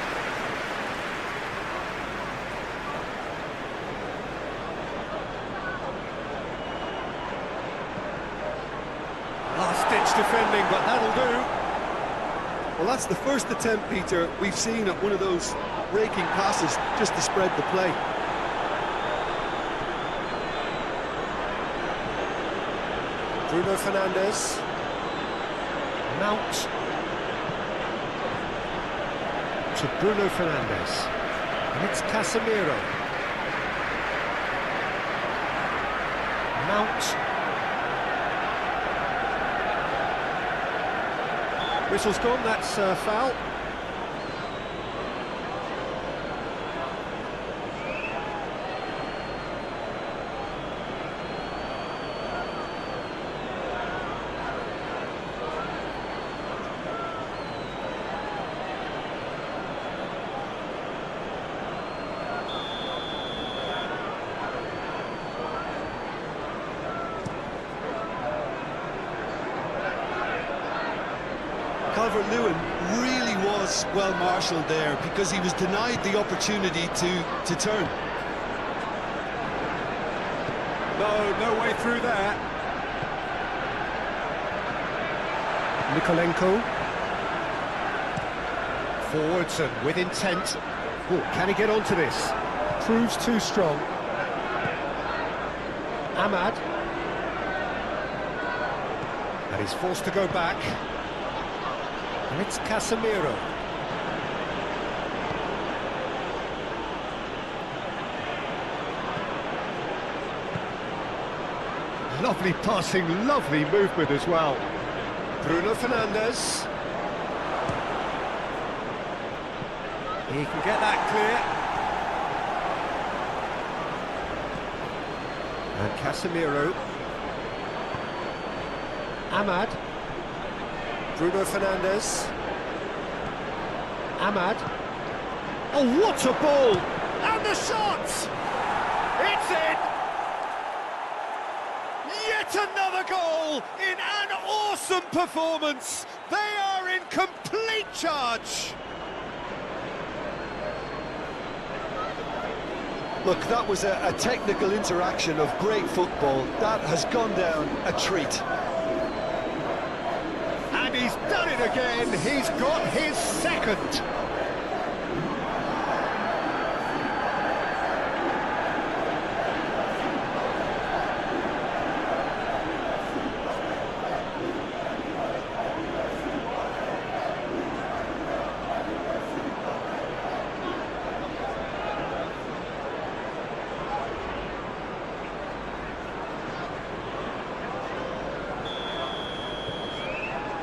Last-ditch defending, but that'll do. Well, that's the first attempt, Peter, we've seen at one of those raking passes just to spread the play. Bruno Fernandes. Mount. To Bruno Fernandes. And it's Casemiro. Mount. Whistle's gone, that's a foul. Calvert-Lewin really was well marshalled there because he was denied the opportunity to turn. No way through there. Nikolenko. Forwards and with intent. Oh, can he get onto this? Proves too strong. Ahmad. And he's forced to go back. And it's Casemiro. Lovely passing, lovely movement as well. Bruno Fernandes. He can get that clear. And Casemiro. Ahmad. Bruno Fernandes. Ahmad. Oh, what a ball! And the shot! It's in! Yet another goal in an awesome performance. They are in complete charge. Look, that was a technical interaction of great football. That has gone down a treat. And he's done it again. He's got his second.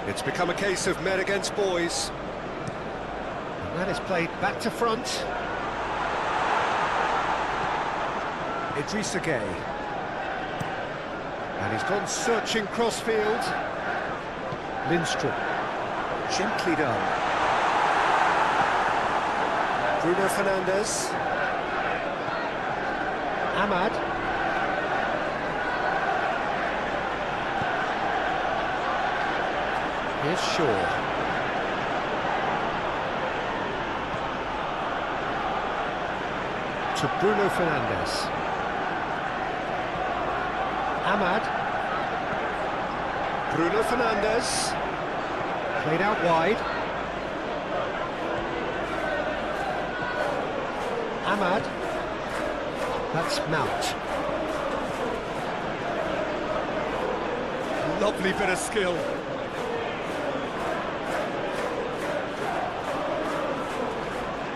It's become a case of men against boys. And that is played back to front. Idrissa Gueye. And he's gone searching crossfield. Lindstrom. Gently done. Bruno Fernandes. Ahmad. Here's Shaw. To Bruno Fernandes. Ahmad. Bruno Fernandes. Played out wide. Ahmad. That's Mount. Lovely bit of skill.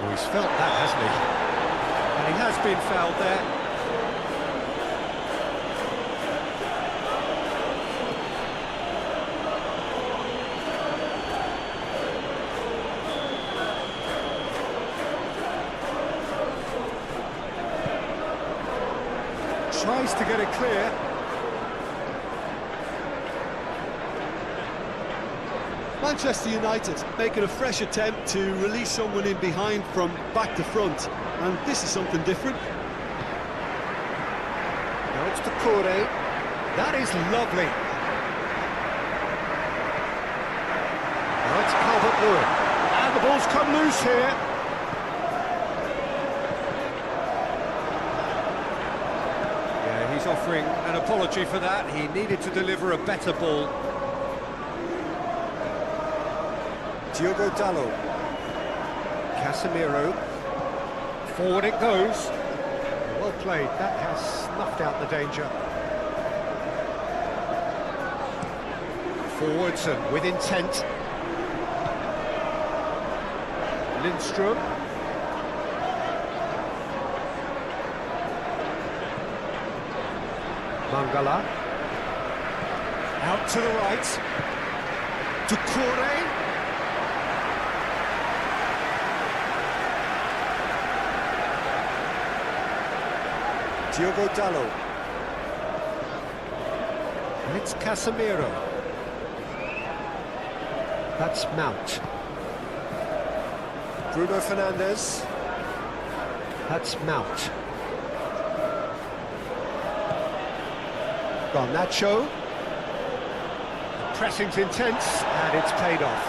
Oh, he's felt that, hasn't he? And he has been fouled there. Tries to get it clear. Manchester United making a fresh attempt to release someone in behind from back to front, and this is something different. Now it's to Kore. That is lovely. Now it's Calvert-Lewin. And the ball's come loose here. Yeah, he's offering an apology for that. He needed to deliver a better ball. Diogo Dalot. Casemiro. Forward it goes. Well played. That has snuffed out the danger. Forwards and with intent. Lindstrom. Mangala. Out to the right. To Kore. Diogo Dalot. And it's Casemiro. That's Mount. Bruno Fernandes. That's Mount. Garnacho. The pressing's intense, and it's paid off.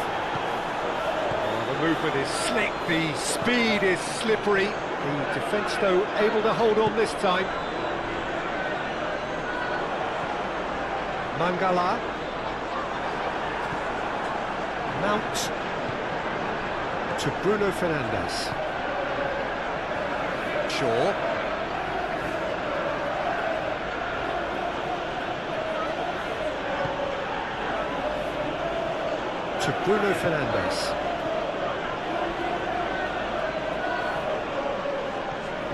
Oh, the movement is slick, the speed is slippery. The defence, though, able to hold on this time. Mangala. Mount. To Bruno Fernandes. Shaw. To Bruno Fernandes.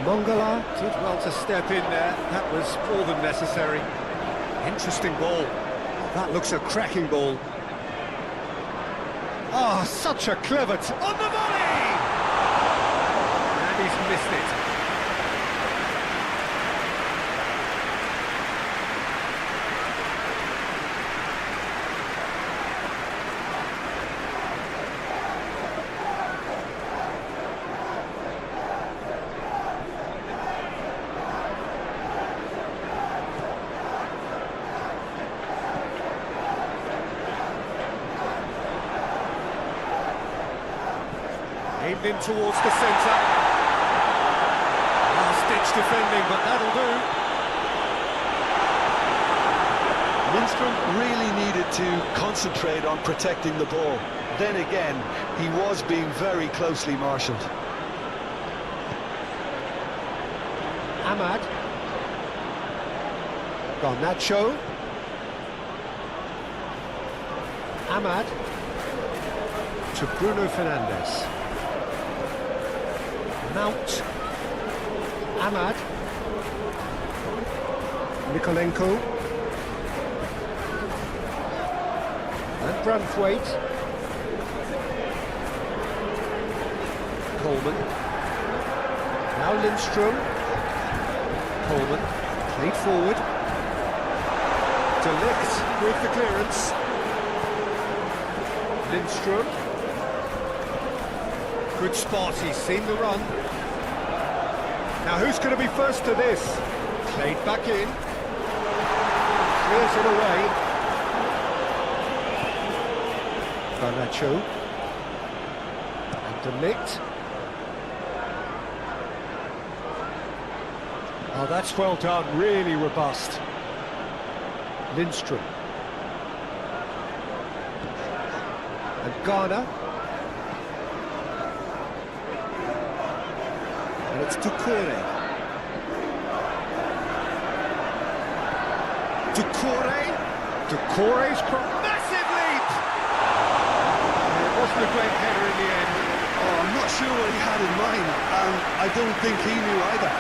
Mangala did well to step in there. That was more than necessary. Interesting ball. That looks a cracking ball. Oh, such a clever... on the volley! And he's missed it. Aimed in towards the centre. Last-ditch defending, but that'll do. Lindstrom really needed to concentrate on protecting the ball. Then again, he was being very closely marshalled. Ahmad. Garnacho. Ahmad. To Bruno Fernandes. Mount. Ahmad. Nikolenko. And Branthwaite. Coleman. Now Lindstrom. Coleman. Played forward. De Ligt with the clearance. Lindstrom. Good spot, he's seen the run. Now who's going to be first to this? Played back in. Clears it away. Garnacho. And De Ligt. Oh, that's well done, really robust. Lindstrom. And Garner. And it's Doucouré. Doucouré's massive leap! It wasn't a great header in the end. Oh, I'm not sure what he had in mind, and I don't think he knew either.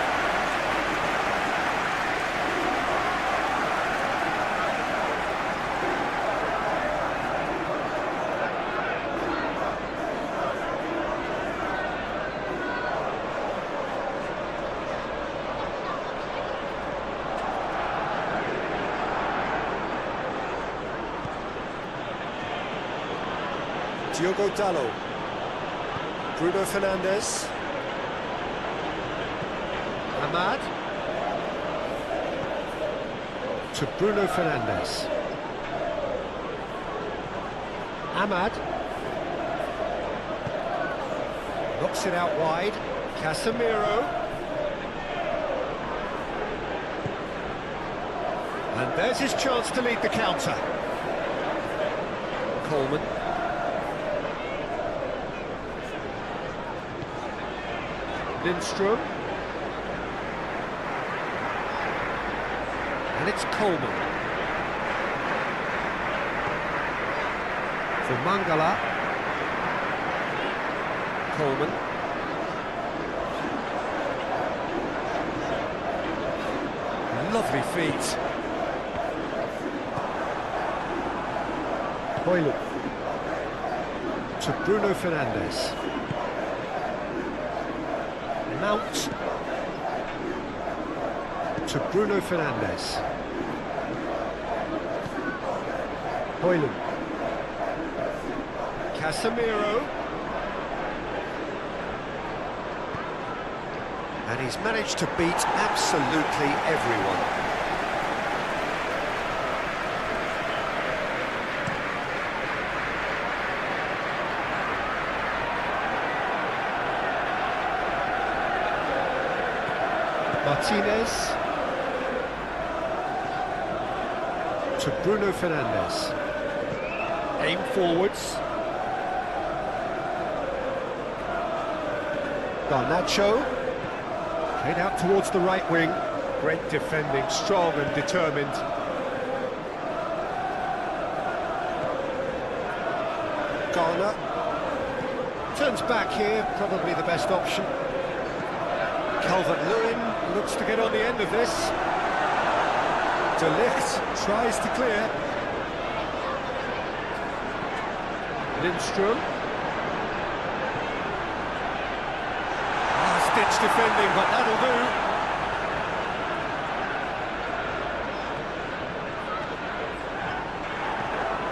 Diogo Dalot. Bruno Fernandes. Ahmad. To Bruno Fernandes. Ahmad. Knocks it out wide. Casemiro. And there's his chance to lead the counter. Coleman. Lindstrom. And it's Coleman. For Mangala. Coleman. Lovely feet. Hoylund. To Bruno Fernandes. Mount to Bruno Fernandes. Hoylund. Casemiro. And he's managed to beat absolutely everyone. Martinez to Bruno Fernandes. Aim forwards. Garnacho. Played out towards the right wing. Great defending, strong and determined. Garner. Turns back here, probably the best option. Calvert-Lewin looks to get on the end of this. De Ligt tries to clear. Lindstrom. Stitch defending, but that'll do.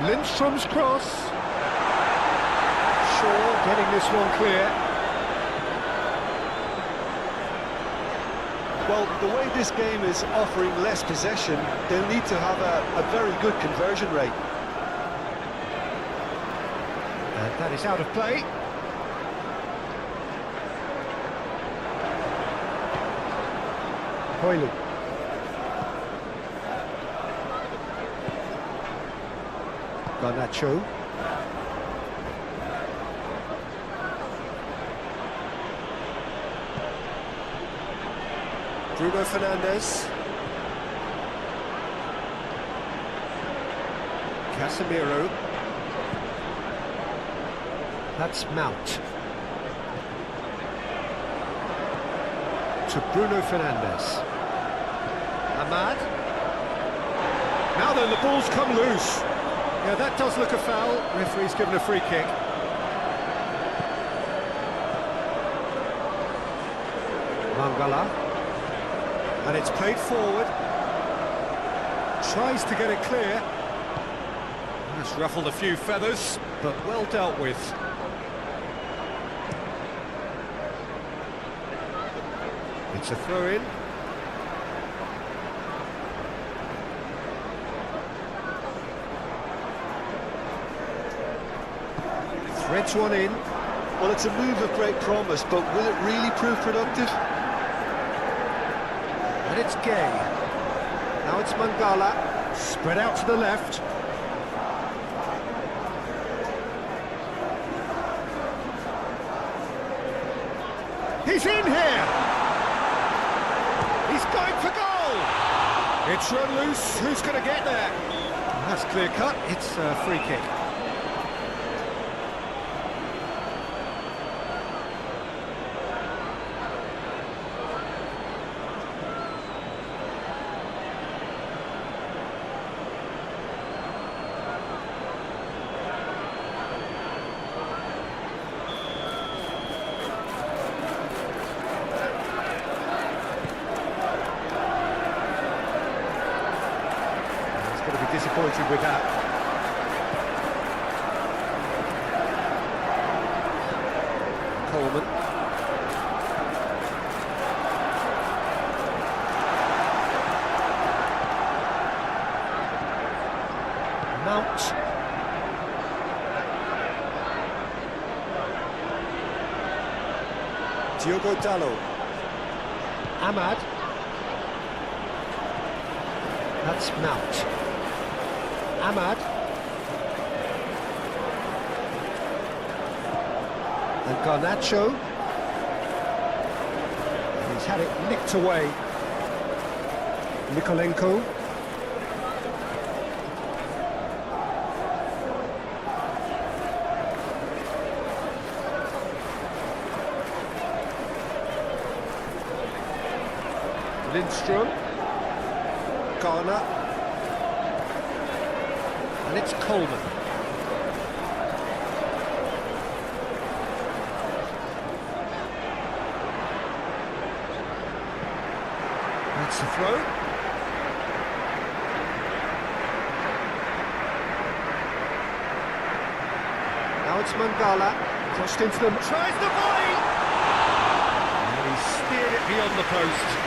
Lindstrom's cross. Shaw getting this one clear. Well, the way this game is offering less possession, they'll need to have a very good conversion rate. And that is out of play. Hoylund. Garnacho. Bruno Fernandes. Casemiro. That's Mount. To Bruno Fernandes. Ahmad. Now then, the ball's come loose. Yeah, that does look a foul. Referee's given a free kick. Mangala. And it's played forward. Tries to get it clear. That's ruffled a few feathers, but well dealt with. It's a throw-in. Threads one in. Well, it's a move of great promise, but will it really prove productive? And it's Gay. Now it's Mangala. Spread out to the left. He's in here! He's going for goal! It's run loose. Who's going to get there? That's clear cut. It's a free kick. Disappointed with that. Coleman. Mount. Diogo Dalot. Ahmad. That's Mount. Ahmad. And Garnacho. And he's had it nicked away. Nikolenko. Lindstrom. Garner. And it's Coleman. That's the throw. Now it's Mangala. Crossed into them. Tries the volley! And he steered it beyond the post.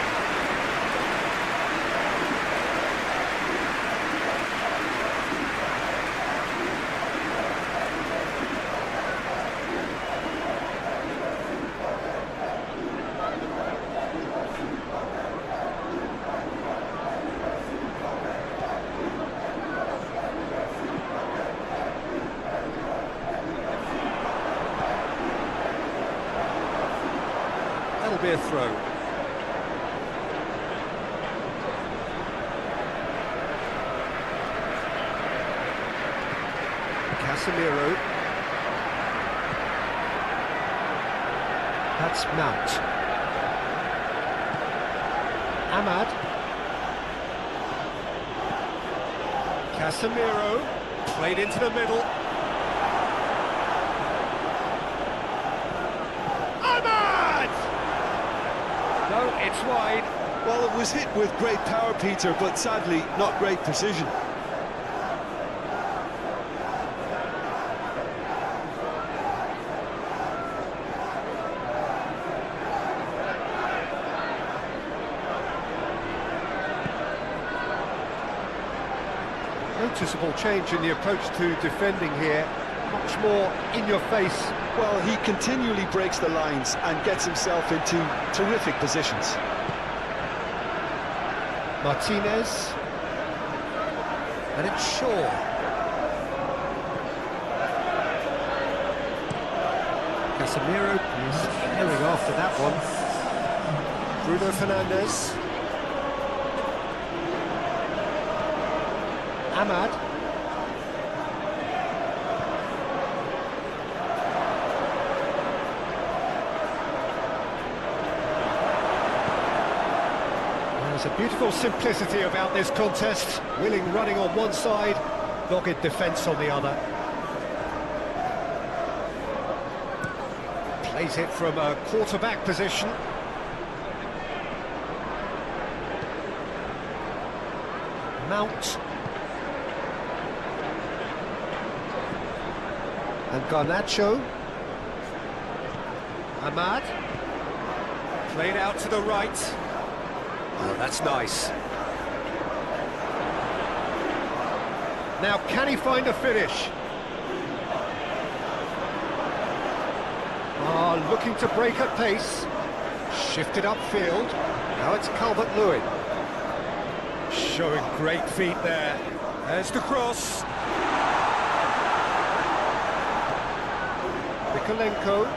That'll be a throw. Casemiro. That's Mount. Ahmad. Casemiro. Played into the middle. No, it's wide. Well, it was hit with great power, Peter, but sadly, not great precision. Noticeable change in the approach to defending here. Much more in your face. Well, he continually breaks the lines and gets himself into terrific positions. Martinez. And it's Shaw. Casemiro is airing after that one. Bruno Fernandes. Ahmad. There's a beautiful simplicity about this contest. Willing running on one side, dogged defence on the other. Plays it from a quarterback position. Mount. And Garnacho. Ahmad. Played out to the right. Oh, that's nice. Now, can he find a finish? Looking to break at pace. Shifted upfield. Now it's Calvert-Lewin. Showing great feet there. There's the cross. Mikolenko.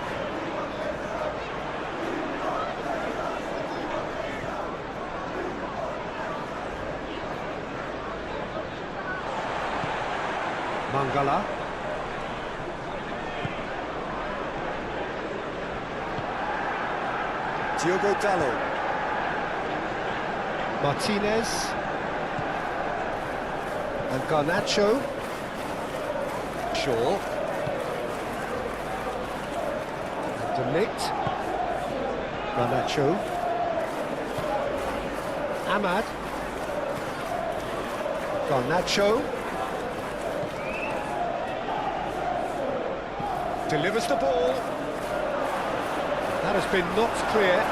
Mangala. Diogo Dalot. Martinez. And Garnacho. Shaw. And De Ligt. Garnacho. Ahmad. Garnacho. Delivers the ball. That has been knocked clear.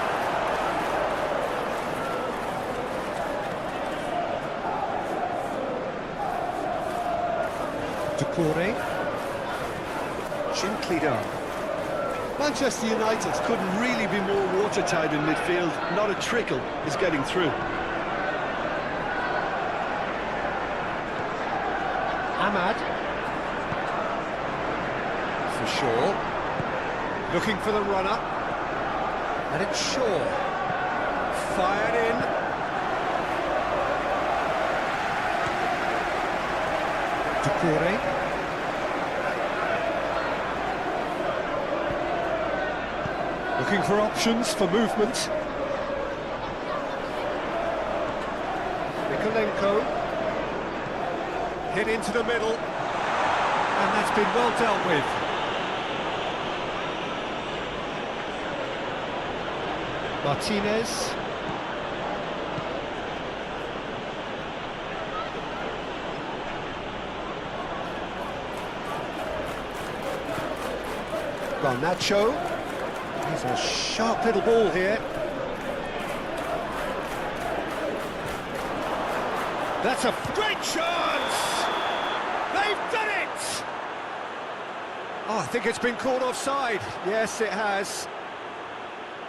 Doucouré. Gently done. Manchester United couldn't really be more watertight in midfield. Not a trickle is getting through. Ahmad. For Shaw. Looking for the runner. And it's Shaw. Fired in. Doucouré. Looking for options for movement. Mikolenko. Hit into the middle. And that's been well dealt with. Martinez. Garnacho. He's a sharp little ball here. That's a great chance! They've done it! Oh, I think it's been called offside. Yes, it has.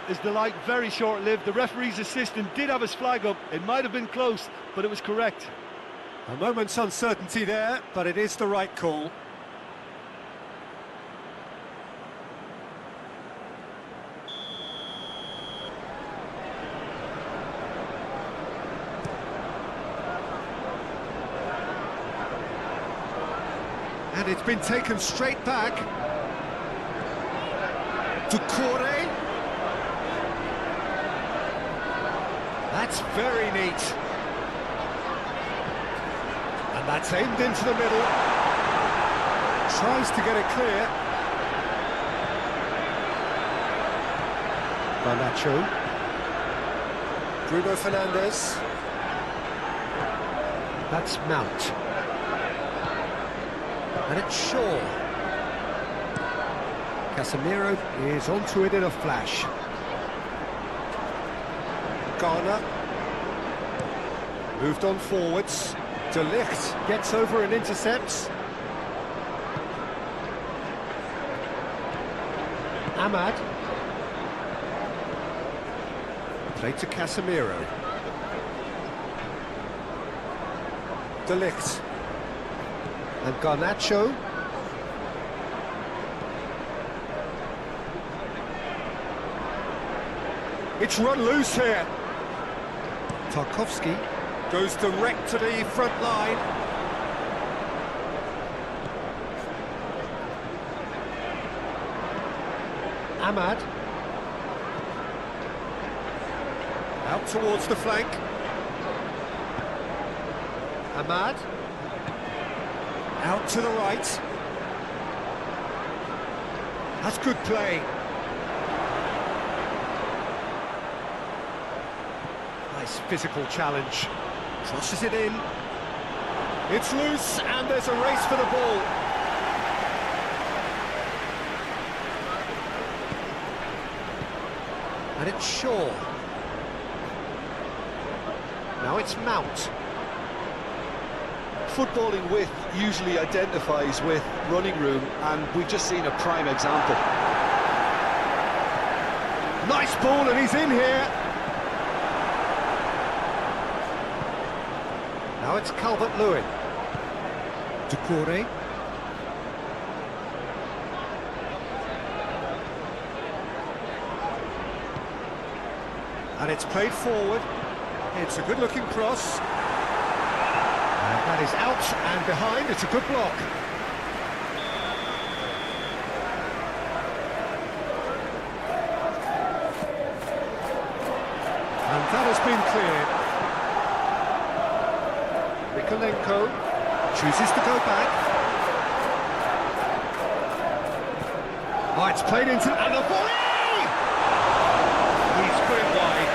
Is the light very short-lived? The referee's assistant did have his flag up. It might have been close, but it was correct. A moment's uncertainty there, but it is the right call. And it's been taken straight back. Doucouré. That's very neat. And that's aimed into the middle. Tries to get it clear. Garnacho. Bruno Fernandes. That's Mount. And it's Shaw. Casemiro is onto it in a flash. Garner. Moved on forwards. De Ligt gets over and intercepts. Ahmad. Played to Casemiro. De Ligt. And Garnacho. It's run loose here. Tarkowski goes direct to the front line. Ahmad. Out towards the flank. Ahmad. Out to the right. That's good play. Nice physical challenge. Crosses it in. It's loose and there's a race for the ball. And it's Shaw. Now it's Mount. Footballing width usually identifies with running room, and we've just seen a prime example. Nice ball, and he's in here. Now it's Calvert-Lewin. Doucouré. And it's played forward. It's a good-looking cross. And that is out and behind. It's a good block. And that has been cleared. Mikolenko chooses to go back. Oh, it's played into... And the volley! He's put it wide.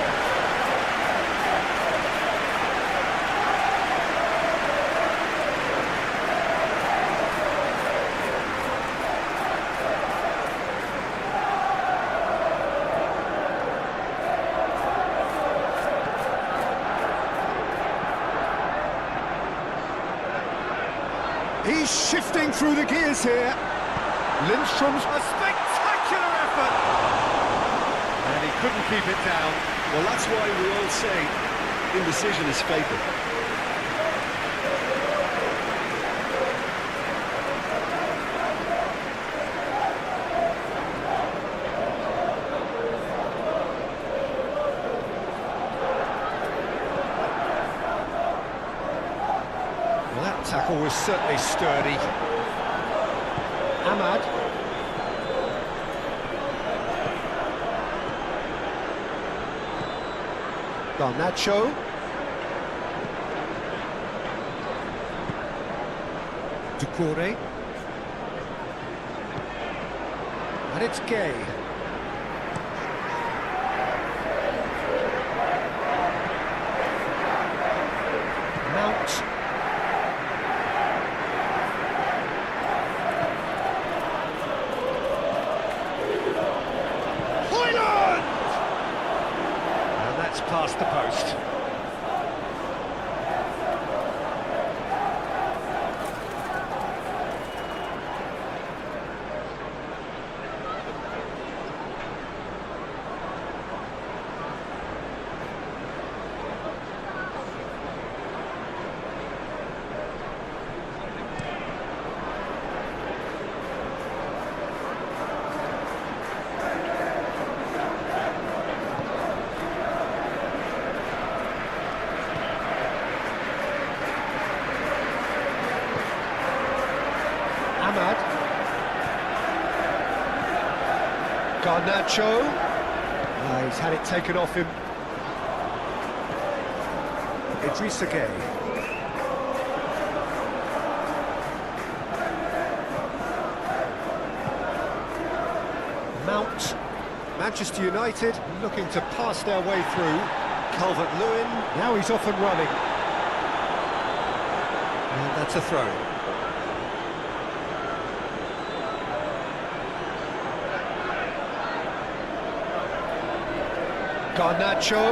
He's shifting through the gears here. Lindstrom's a spectacular effort. And he couldn't keep it down. Well, that's why we all say indecision is fatal. Well, that tackle was certainly sturdy. Ahmad. Garnacho. Doucouré. And it's Gay. Mount. Past the post. Ahmad. Garnacho. He's had it taken off him. Idrissa Gueye. Mount. Manchester United looking to pass their way through. Calvert-Lewin. Now he's off and running. And that's a throw. Garnacho.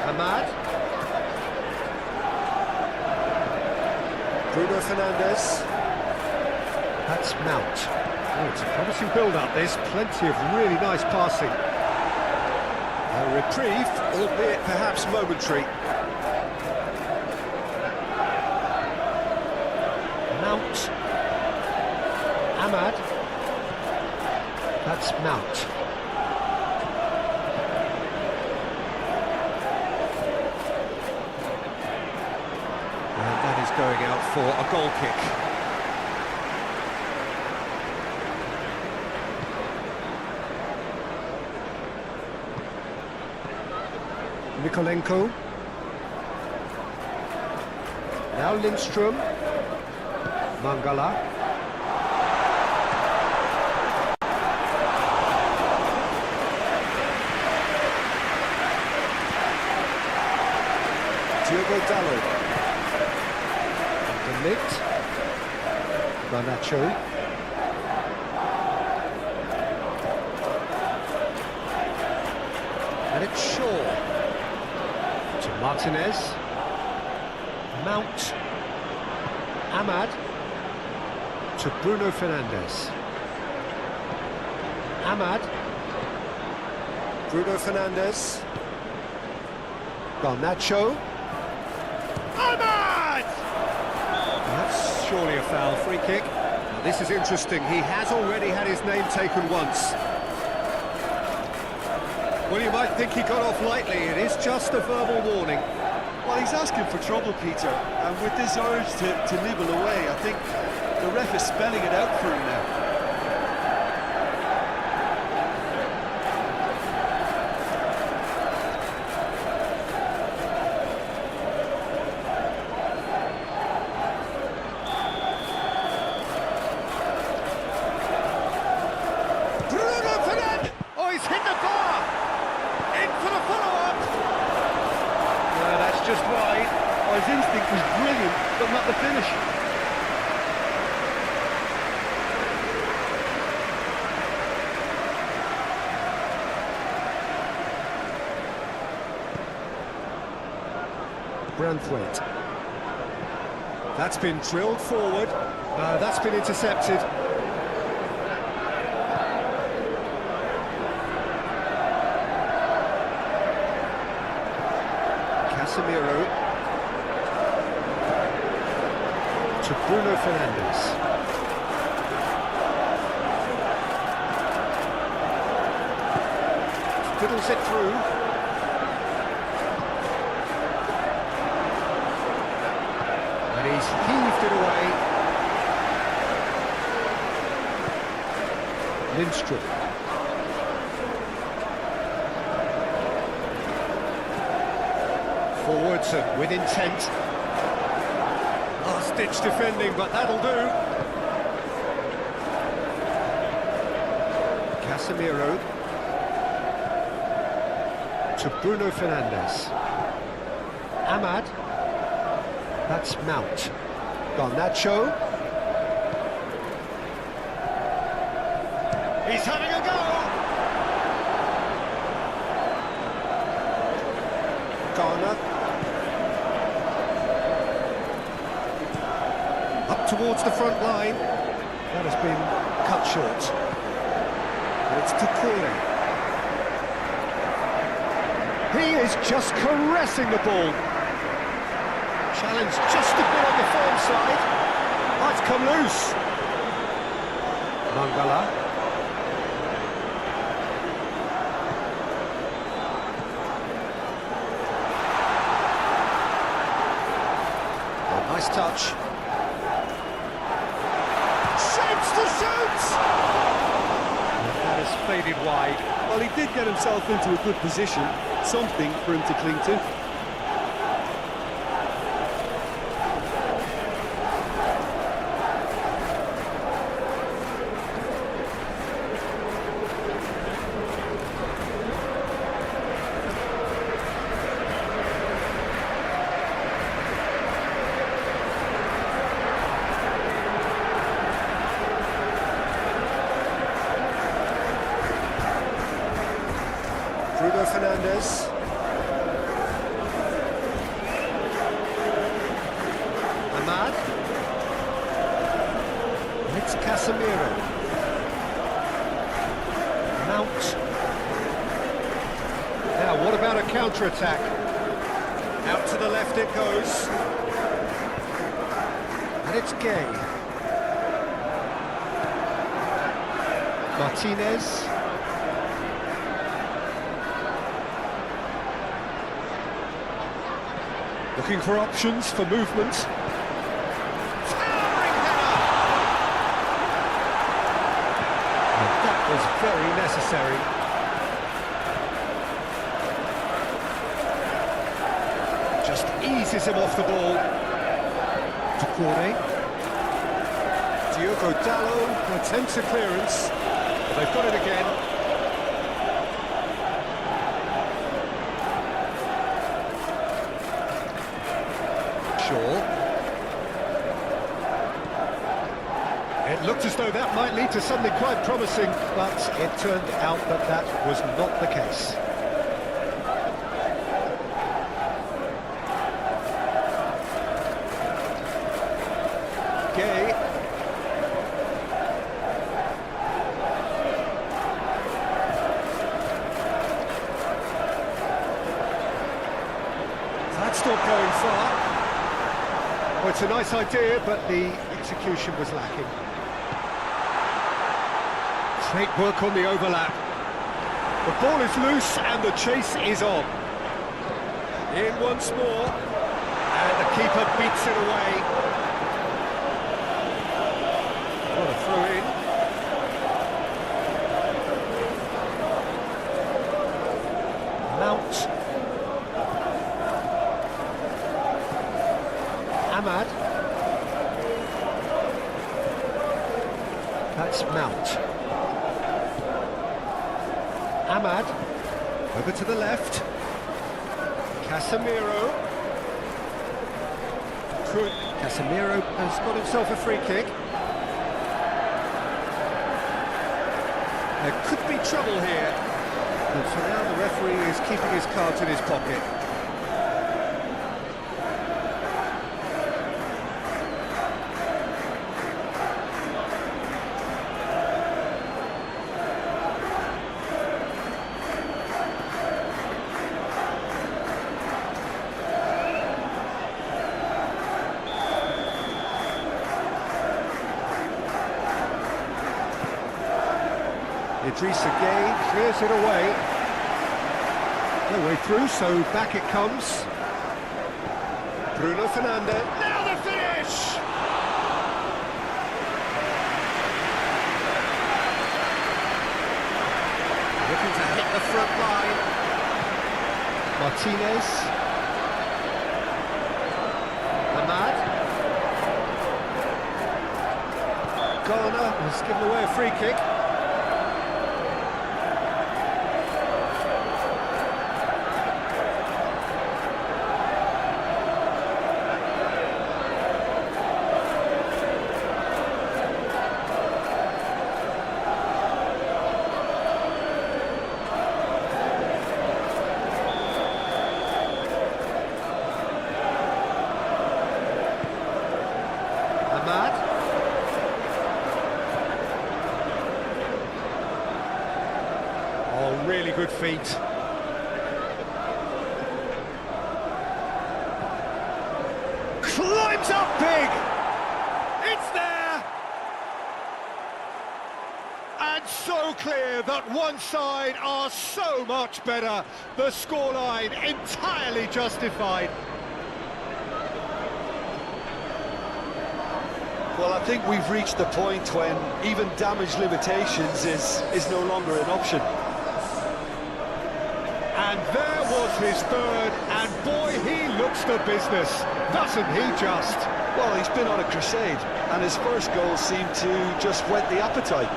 Ahmad. Bruno Fernandes. That's Mount. Oh, it's a promising build-up, this. Plenty of really nice passing. A reprieve, albeit perhaps momentary. Mount. Ahmad. That's Mount. And that is going out for a goal kick. Mikolenko. Now Lindstrom. Mangala. Diogo Dalot. De Ligt. Garnacho. And it's Shaw. To Martinez. Mount. Ahmad. To Bruno Fernandes. Ahmad. Bruno Fernandes. Garnacho. Ahmad! That's surely a foul. Free kick. Now, this is interesting. He has already had his name taken once. Well, you might think he got off lightly. It is just a verbal warning. Well, he's asking for trouble, Peter, and with this urge to nibble away, I think the ref is spelling it out for him now. Bruno Fernandes! Oh, he's hit the bar! In for the follow-up! No, that's just wide. Oh, his instinct was brilliant, but not the finish. Branthwaite. That's been drilled forward. That's been intercepted. Casemiro to Bruno Fernandes. Fiddles it through. And he's heaved it away. Lindstrom. Forwards and with intent. Last-ditch defending, but that'll do. Casemiro to Bruno Fernandes. Ahmad. That's Mount. Garnacho. He's having a go! Garner. Up towards the front line. That has been cut short. And it's Tukuri. He is just caressing the ball. Challenge just a bit on the firm side. Oh, it's come loose. Mangala. Oh, nice touch. Shapes to shoot! That has faded wide. Well, he did get himself into a good position, something for him to cling to. Bruno Fernandes. Ahmad. It's Casemiro. Mount. Now, what about a counter-attack? Out to the left it goes. And it's Gay. Martinez. Looking for options for movement. Towering header! And that was very necessary. Just eases him off the ball. Tukuri. Diogo Dallo attempts a clearance. But they've got it again. It looked as though that might lead to something quite promising, but it turned out that that was not the case. Gay. That's not going far. Well, it's a nice idea, but the execution was lacking. Great work on the overlap. The ball is loose and the chase is on. In once more. And the keeper beats it away. What a throw in. Mount. Ahmad. That's Mount. Ahmad. Over to the left. Casemiro. Casemiro has got himself a free kick. There could be trouble here. And so now the referee is keeping his cards in his pocket. Idrissa Gueye clears it away. No way through, so back it comes. Bruno Fernandes. Now the finish! Looking to hit the front line. Martinez. Ahmad. Ghana has given away a free kick. Oh, really good feet. Climbs up big! It's there! And so clear that one side are so much better. The scoreline entirely justified. Well, I think we've reached the point when even damage limitations is no longer an option. And there was his third, and boy, he looks the business, doesn't he just? Well, he's been on a crusade, and his first goal seemed to just whet the appetite.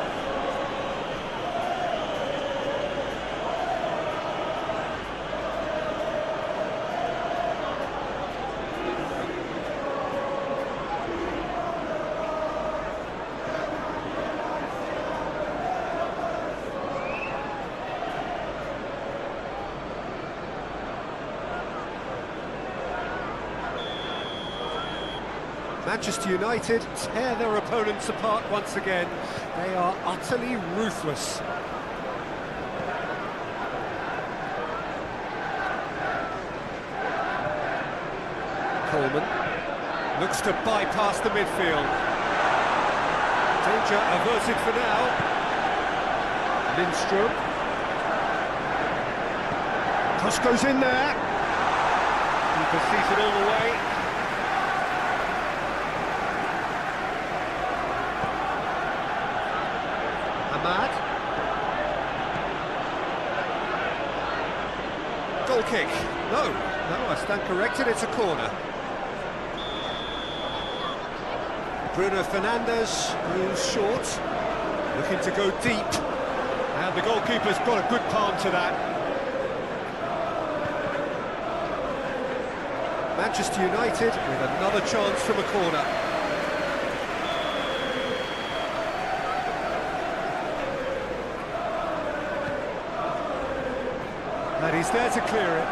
Manchester United tear their opponents apart once again. They are utterly ruthless. Coleman looks to bypass the midfield. Danger averted for now. Lindstrom. Cross goes in there. Keeper sees it all the way. Ahmad. Goal kick. No, I stand corrected, it's a corner. Bruno Fernandes moves short, looking to go deep. And the goalkeeper's got a good palm to that. Manchester United with another chance from a corner. And he's there to clear it.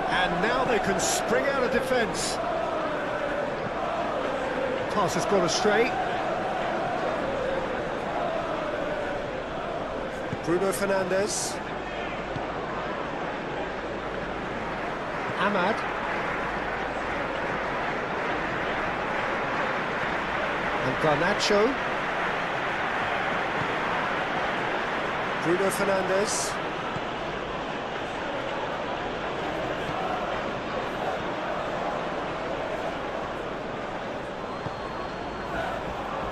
And now they can spring out of defence. Pass has gone astray. Bruno Fernandes. Ahmad. And Garnacho. Bruno Fernandes.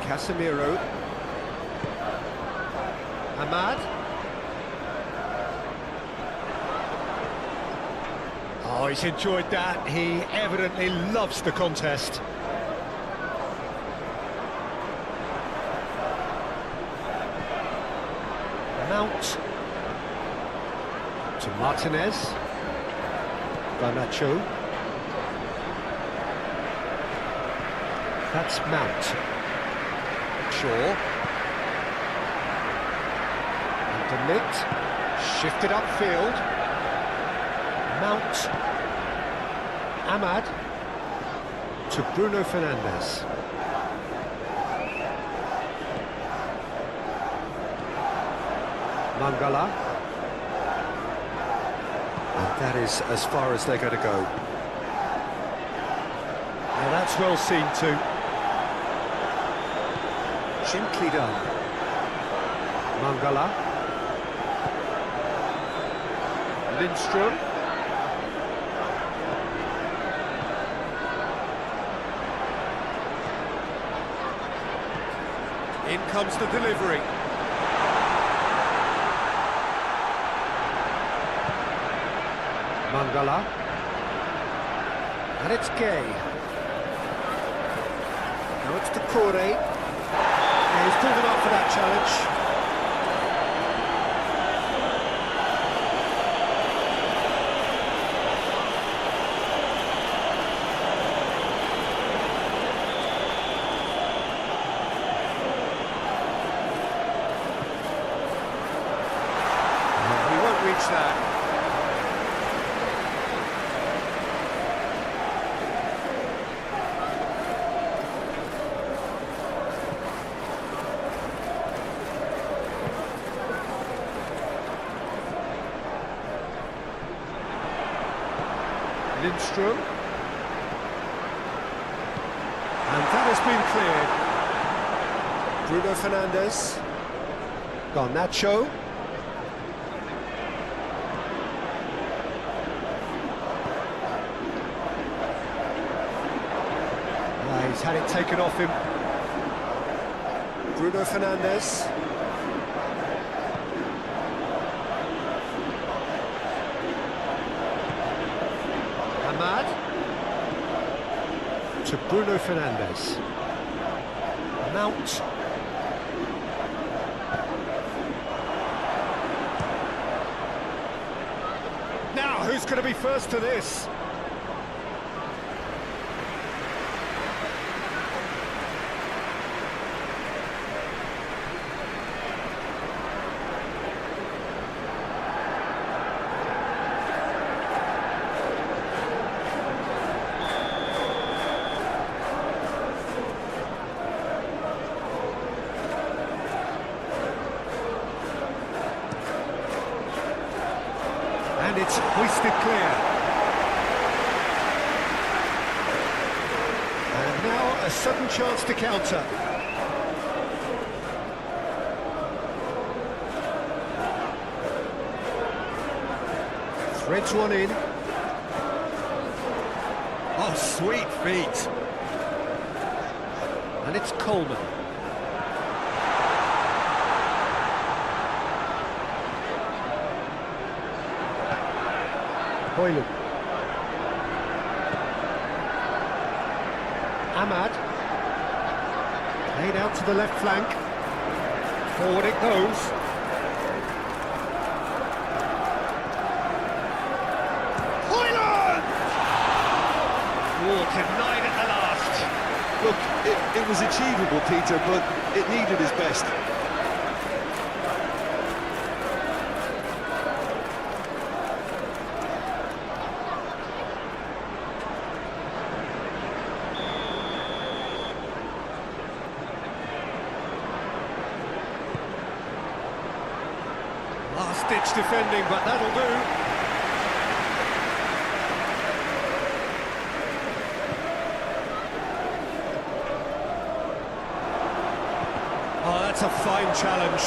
Casemiro. Ahmad. Oh, he's enjoyed that. He evidently loves the contest. Mount. To Martinez. Garnacho. That's Mount. Shaw. And De Ligt. Shifted upfield. Mount. Ahmad. To Bruno Fernandes. Mangala. And that is as far as they're going to go. Now that's well seen too. Gently done. Mangala. Lindstrom. In comes the delivery. Mangala. And it's Gay. Now it's to Corre. Yeah, he's pulled it up for that challenge. He won't reach that. Lindstrom. And that has been cleared. Bruno Fernandes. Garnacho. He's had it taken off him. Bruno Fernandes. Ahmad. To Bruno Fernandes. Mount. Now, who's going to be first to this? And it's hoisted clear. And now a sudden chance to counter. Threads one in. Oh, sweet feet. And it's Coleman. Hoyland. Ahmad. Played out to the left flank. Forward it goes. Hoyland! Oh, denied at the last. Look, it was achievable, Peter, but it needed his best. Last-ditch defending, but that'll do. fine challenge.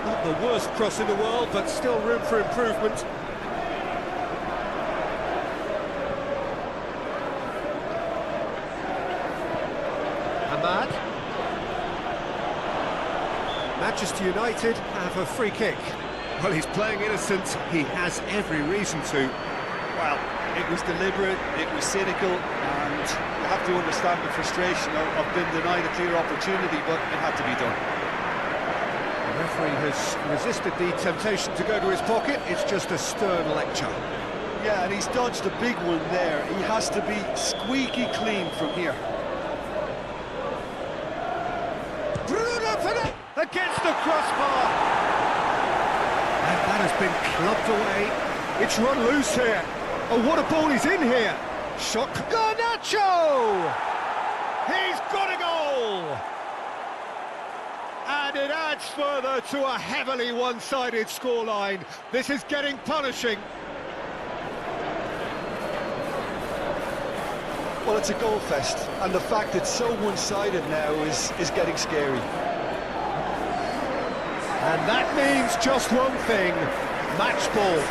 Not the worst cross in the world, but still room for improvement. Ahmad. Manchester United have a free kick. Well, he's playing innocent. He has every reason to. Well, it was deliberate, it was cynical, and you have to understand the frustration of being denied a clear opportunity, but it had to be done. The referee has resisted the temptation to go to his pocket. It's just a stern lecture. Yeah, and he's dodged a big one there. He has to be squeaky clean from here. Bruno Fernandes against the crossbar. And that has been clubbed away. It's run loose here. Oh, what a ball he's in here. Shot. Garnacho! He's got a goal! And it adds further to a heavily one-sided scoreline. This is getting punishing. Well, it's a goal fest, and the fact it's so one-sided now is getting scary. And that means just one thing, match ball.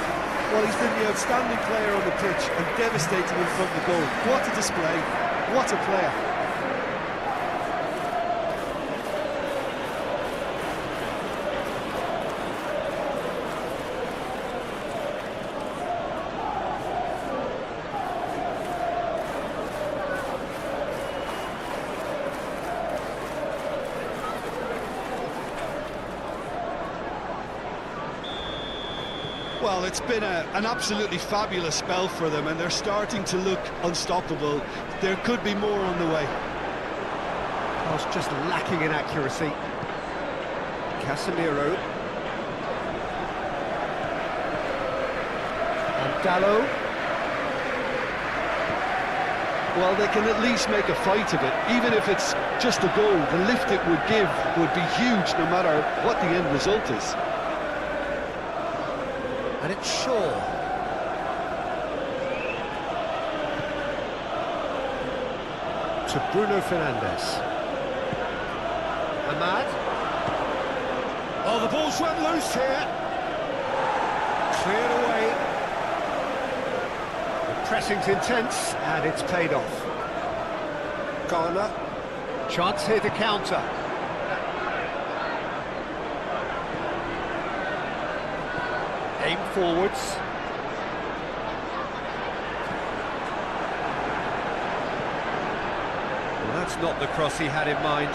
Well, he's been the outstanding player on the pitch and devastating in front of the goal. What a display, what a player. Well, it's been an absolutely fabulous spell for them, and they're starting to look unstoppable. There could be more on the way. I was just lacking in accuracy. Casemiro. And Dallo. Well, they can at least make a fight of it. Even if it's just a goal, the lift it would give would be huge no matter what the end result is. And it's Shaw. To Bruno Fernandes. Ahmad. Oh, the ball's run loose here. Cleared away. The pressing's intense, and it's paid off. Garner. Chance here to counter. Aim forwards. Well, that's not the cross he had in mind.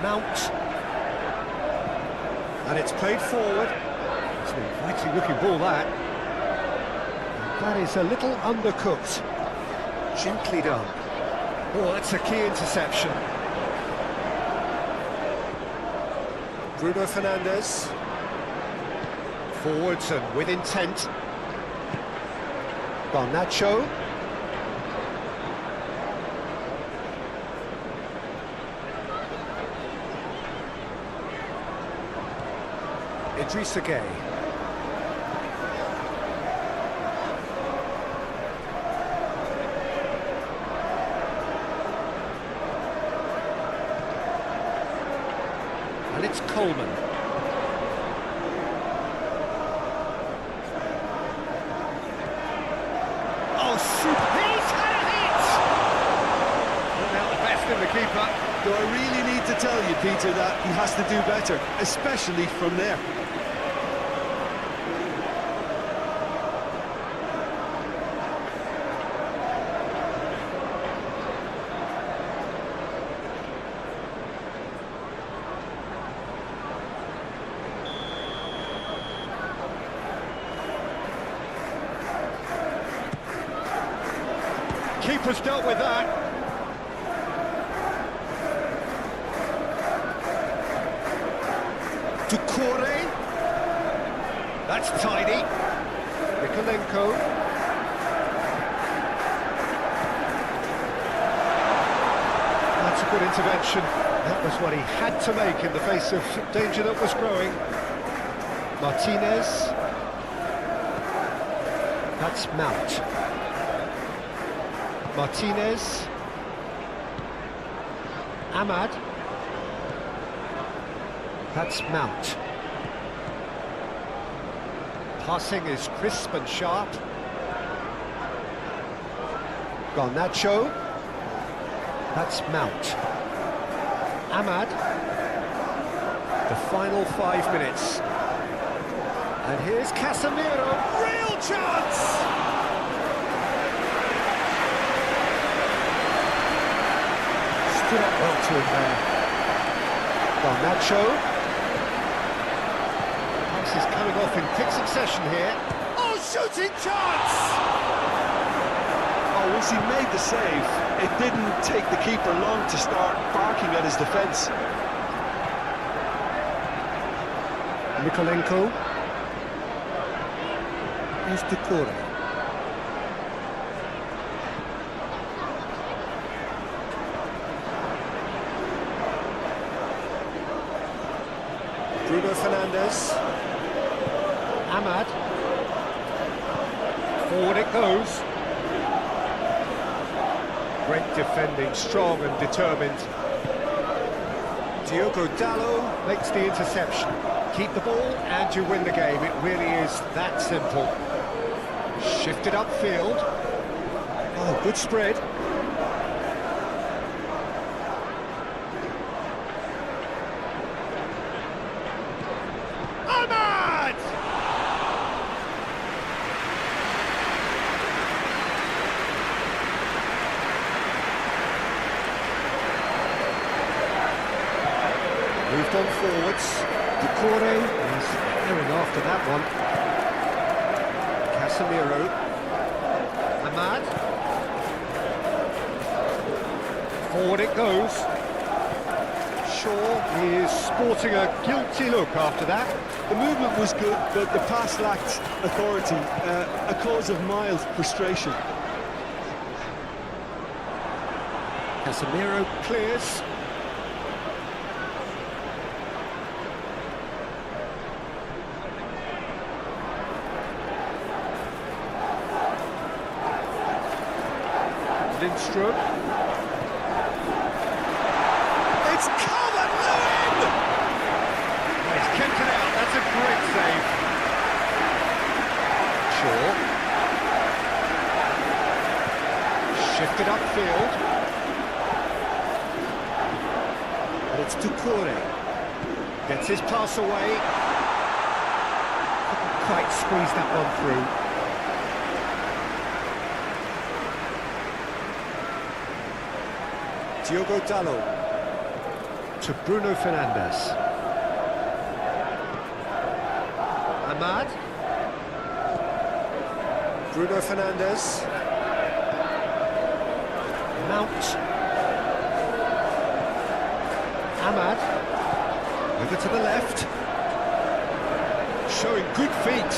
Mount. And it's played forward. It's an inviting looking ball, that. And that is a little undercooked. Gently done. Oh, that's a key interception. Bruno Fernandes. Forwards and with intent. Garnacho. Idrissa Gueye. And it's Coleman. Oh, super! He's had a hit! Not out the best in the keeper. Do I really need to tell you, Peter, that he has to do better, especially from there? Keeper's dealt with that. To Corey. That's tidy. Mikolenko. That's a good intervention. That was what he had to make in the face of danger that was growing. Martinez. That's Mount. Martinez. Ahmad. That's Mount. Passing is crisp and sharp. Garnacho. That's Mount. Ahmad. The final 5 minutes. And here's Casemiro. Real chance! Stood up well to him there. Garnacho. Pass is coming off in quick succession here. Oh, shooting chance! Oh, once he made the save, it didn't take the keeper long to start barking at his defence. Mikolenko. Here's Decore. Bruno Fernandes. Ahmad. Forward it goes. Great defending, strong and determined. Diogo Dalot makes the interception. Keep the ball and you win the game. It really is that simple. Shifted upfield. Oh, good spread. Ahmad! Moved on forwards. Decore is firing after that one. Casemiro. Ahmad. Forward it goes. Shaw is sporting a guilty look after that. The movement was good, but the pass lacked authority, a cause of mild frustration. Casemiro clears. Lindstrom. It's Calvert-Lewin! He's kept it out, that's a great save. Shaw. Shifted upfield. And it's Decore. Gets his pass away. Couldn't quite squeeze that one through. Diogo Dalot to Bruno Fernandes. Ahmad. Bruno Fernandes. Mount. Ahmad. Over to the left. Showing good feet.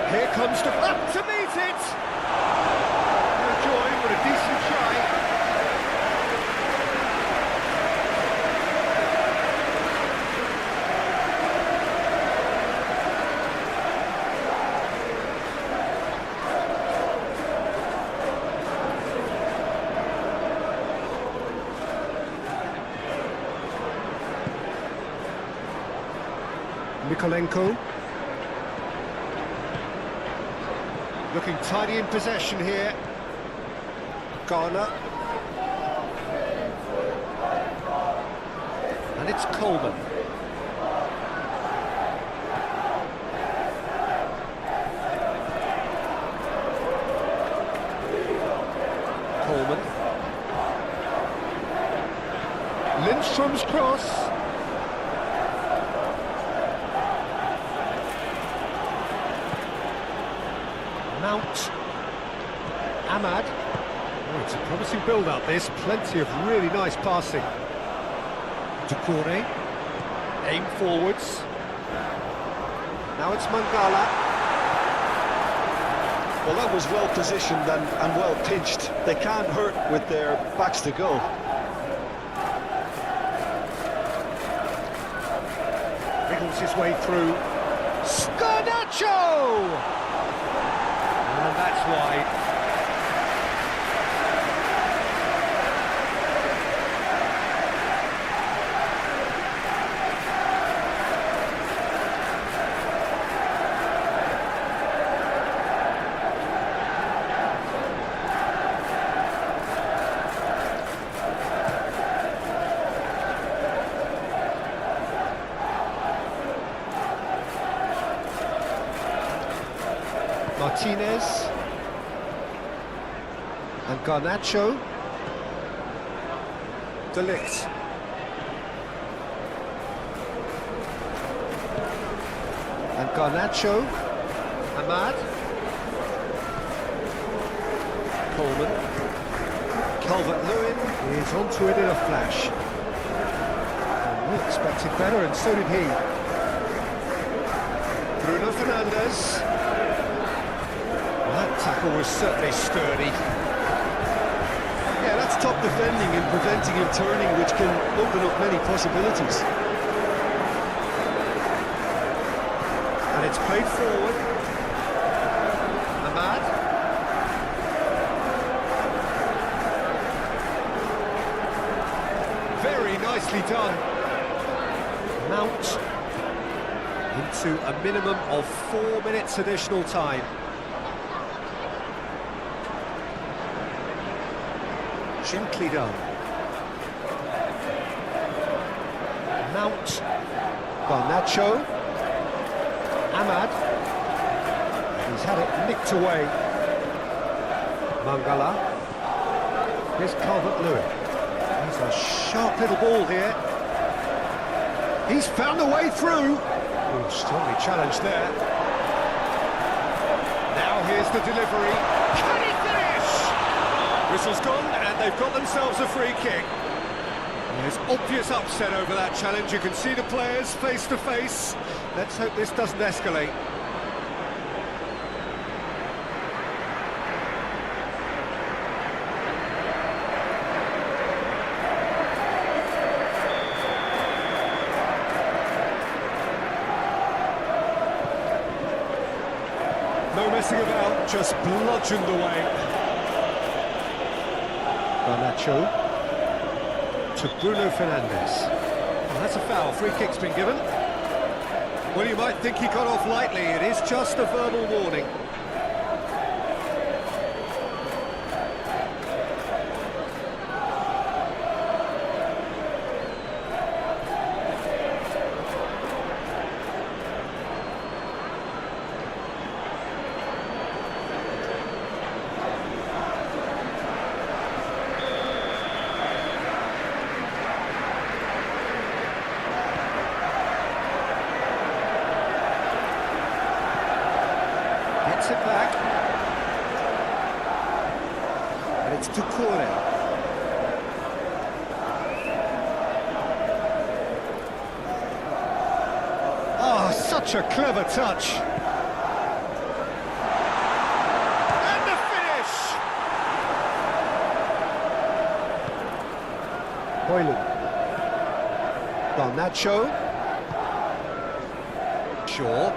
Here comes the up to meet it. But a decent try. Mikolenko. Looking tidy in possession here. Ghana. And it's Coleman. Coleman. Lindstrom's cross. Mount. Ahmad. Oh, it's a promising build-up, this. Plenty of really nice passing. Decore. Aim forwards. Now it's Mangala. Well, that was well positioned and well pinched. They can't hurt with their backs to go. Wriggles his way through. Garnacho! wide. Martinez and Garnacho. De Ligt. And Garnacho. Ahmad. Coleman. Calvert-Lewin is onto it in a flash. And we expected better, and so did he. Bruno Fernandes. That tackle was certainly sturdy. Yeah, that's top defending and preventing him turning, which can open up many possibilities. And it's played forward. Ahmad. Very nicely done. Mount into a minimum of 4 minutes additional time. Gently done. Mount. Garnacho. Ahmad. He's had it nicked away. Mangala. Here's Calvert-Lewin. He's a sharp little ball here. He's found a way through. Oh, strongly challenged there. Now here's the delivery. Can he finish? Whistle's gone, and they've got themselves a free kick. There's obvious upset over that challenge. You can see the players face to face. Let's hope this doesn't escalate. No messing about, just bludgeoned away. Garnacho to Bruno Fernandes. Oh, that's a foul. Free kick's been given. Well, you might think he got off lightly. It is just a verbal warning. Gets it back. And it's Doucouré. Oh, such a clever touch. And the finish! Hoyland. Garnacho. Shaw.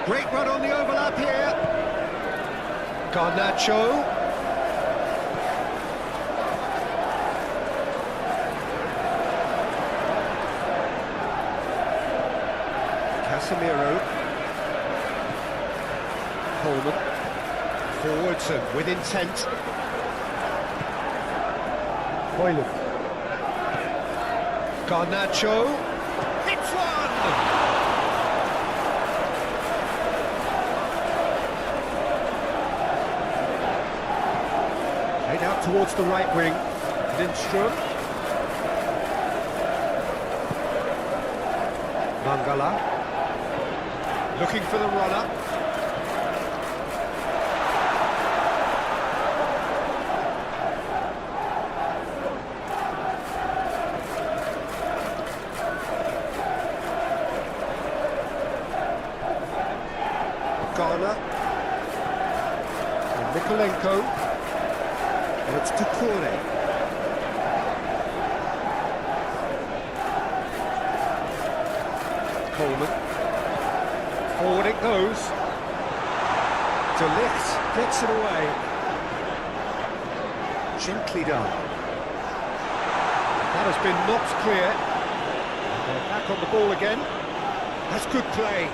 Great run on the overlap here. Garnacho. Casemiro. Coleman. Forwards and with intent. Hoyland. Garnacho. Hits one! Out towards the right wing, Lindstrom. Mangala. Looking for the runner. Garner. And Mikolenko. And it's Doucouré. Coleman. Forward it goes. De Ligt gets it away. Gently done. That has been knocked clear. They're back on the ball again. That's good play.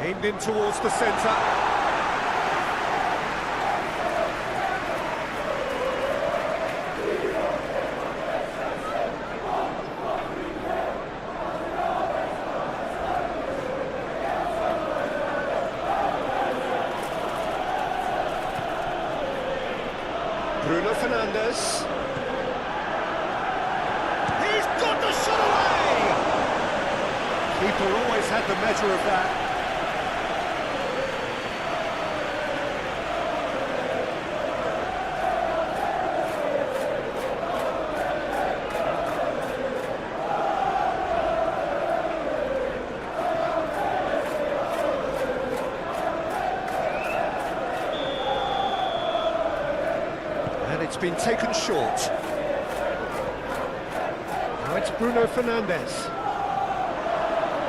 Aimed in towards the centre. Bruno Fernandes. He's got the shot away! Keeper always had the measure of that. It's been taken short. Now it's Bruno Fernandes.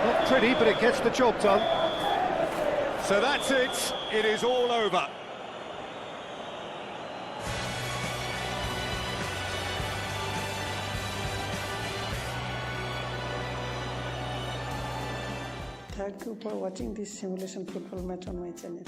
Not pretty, but it gets the job done. So that's it. It is all over. Thank you for watching this simulation football match on my channel.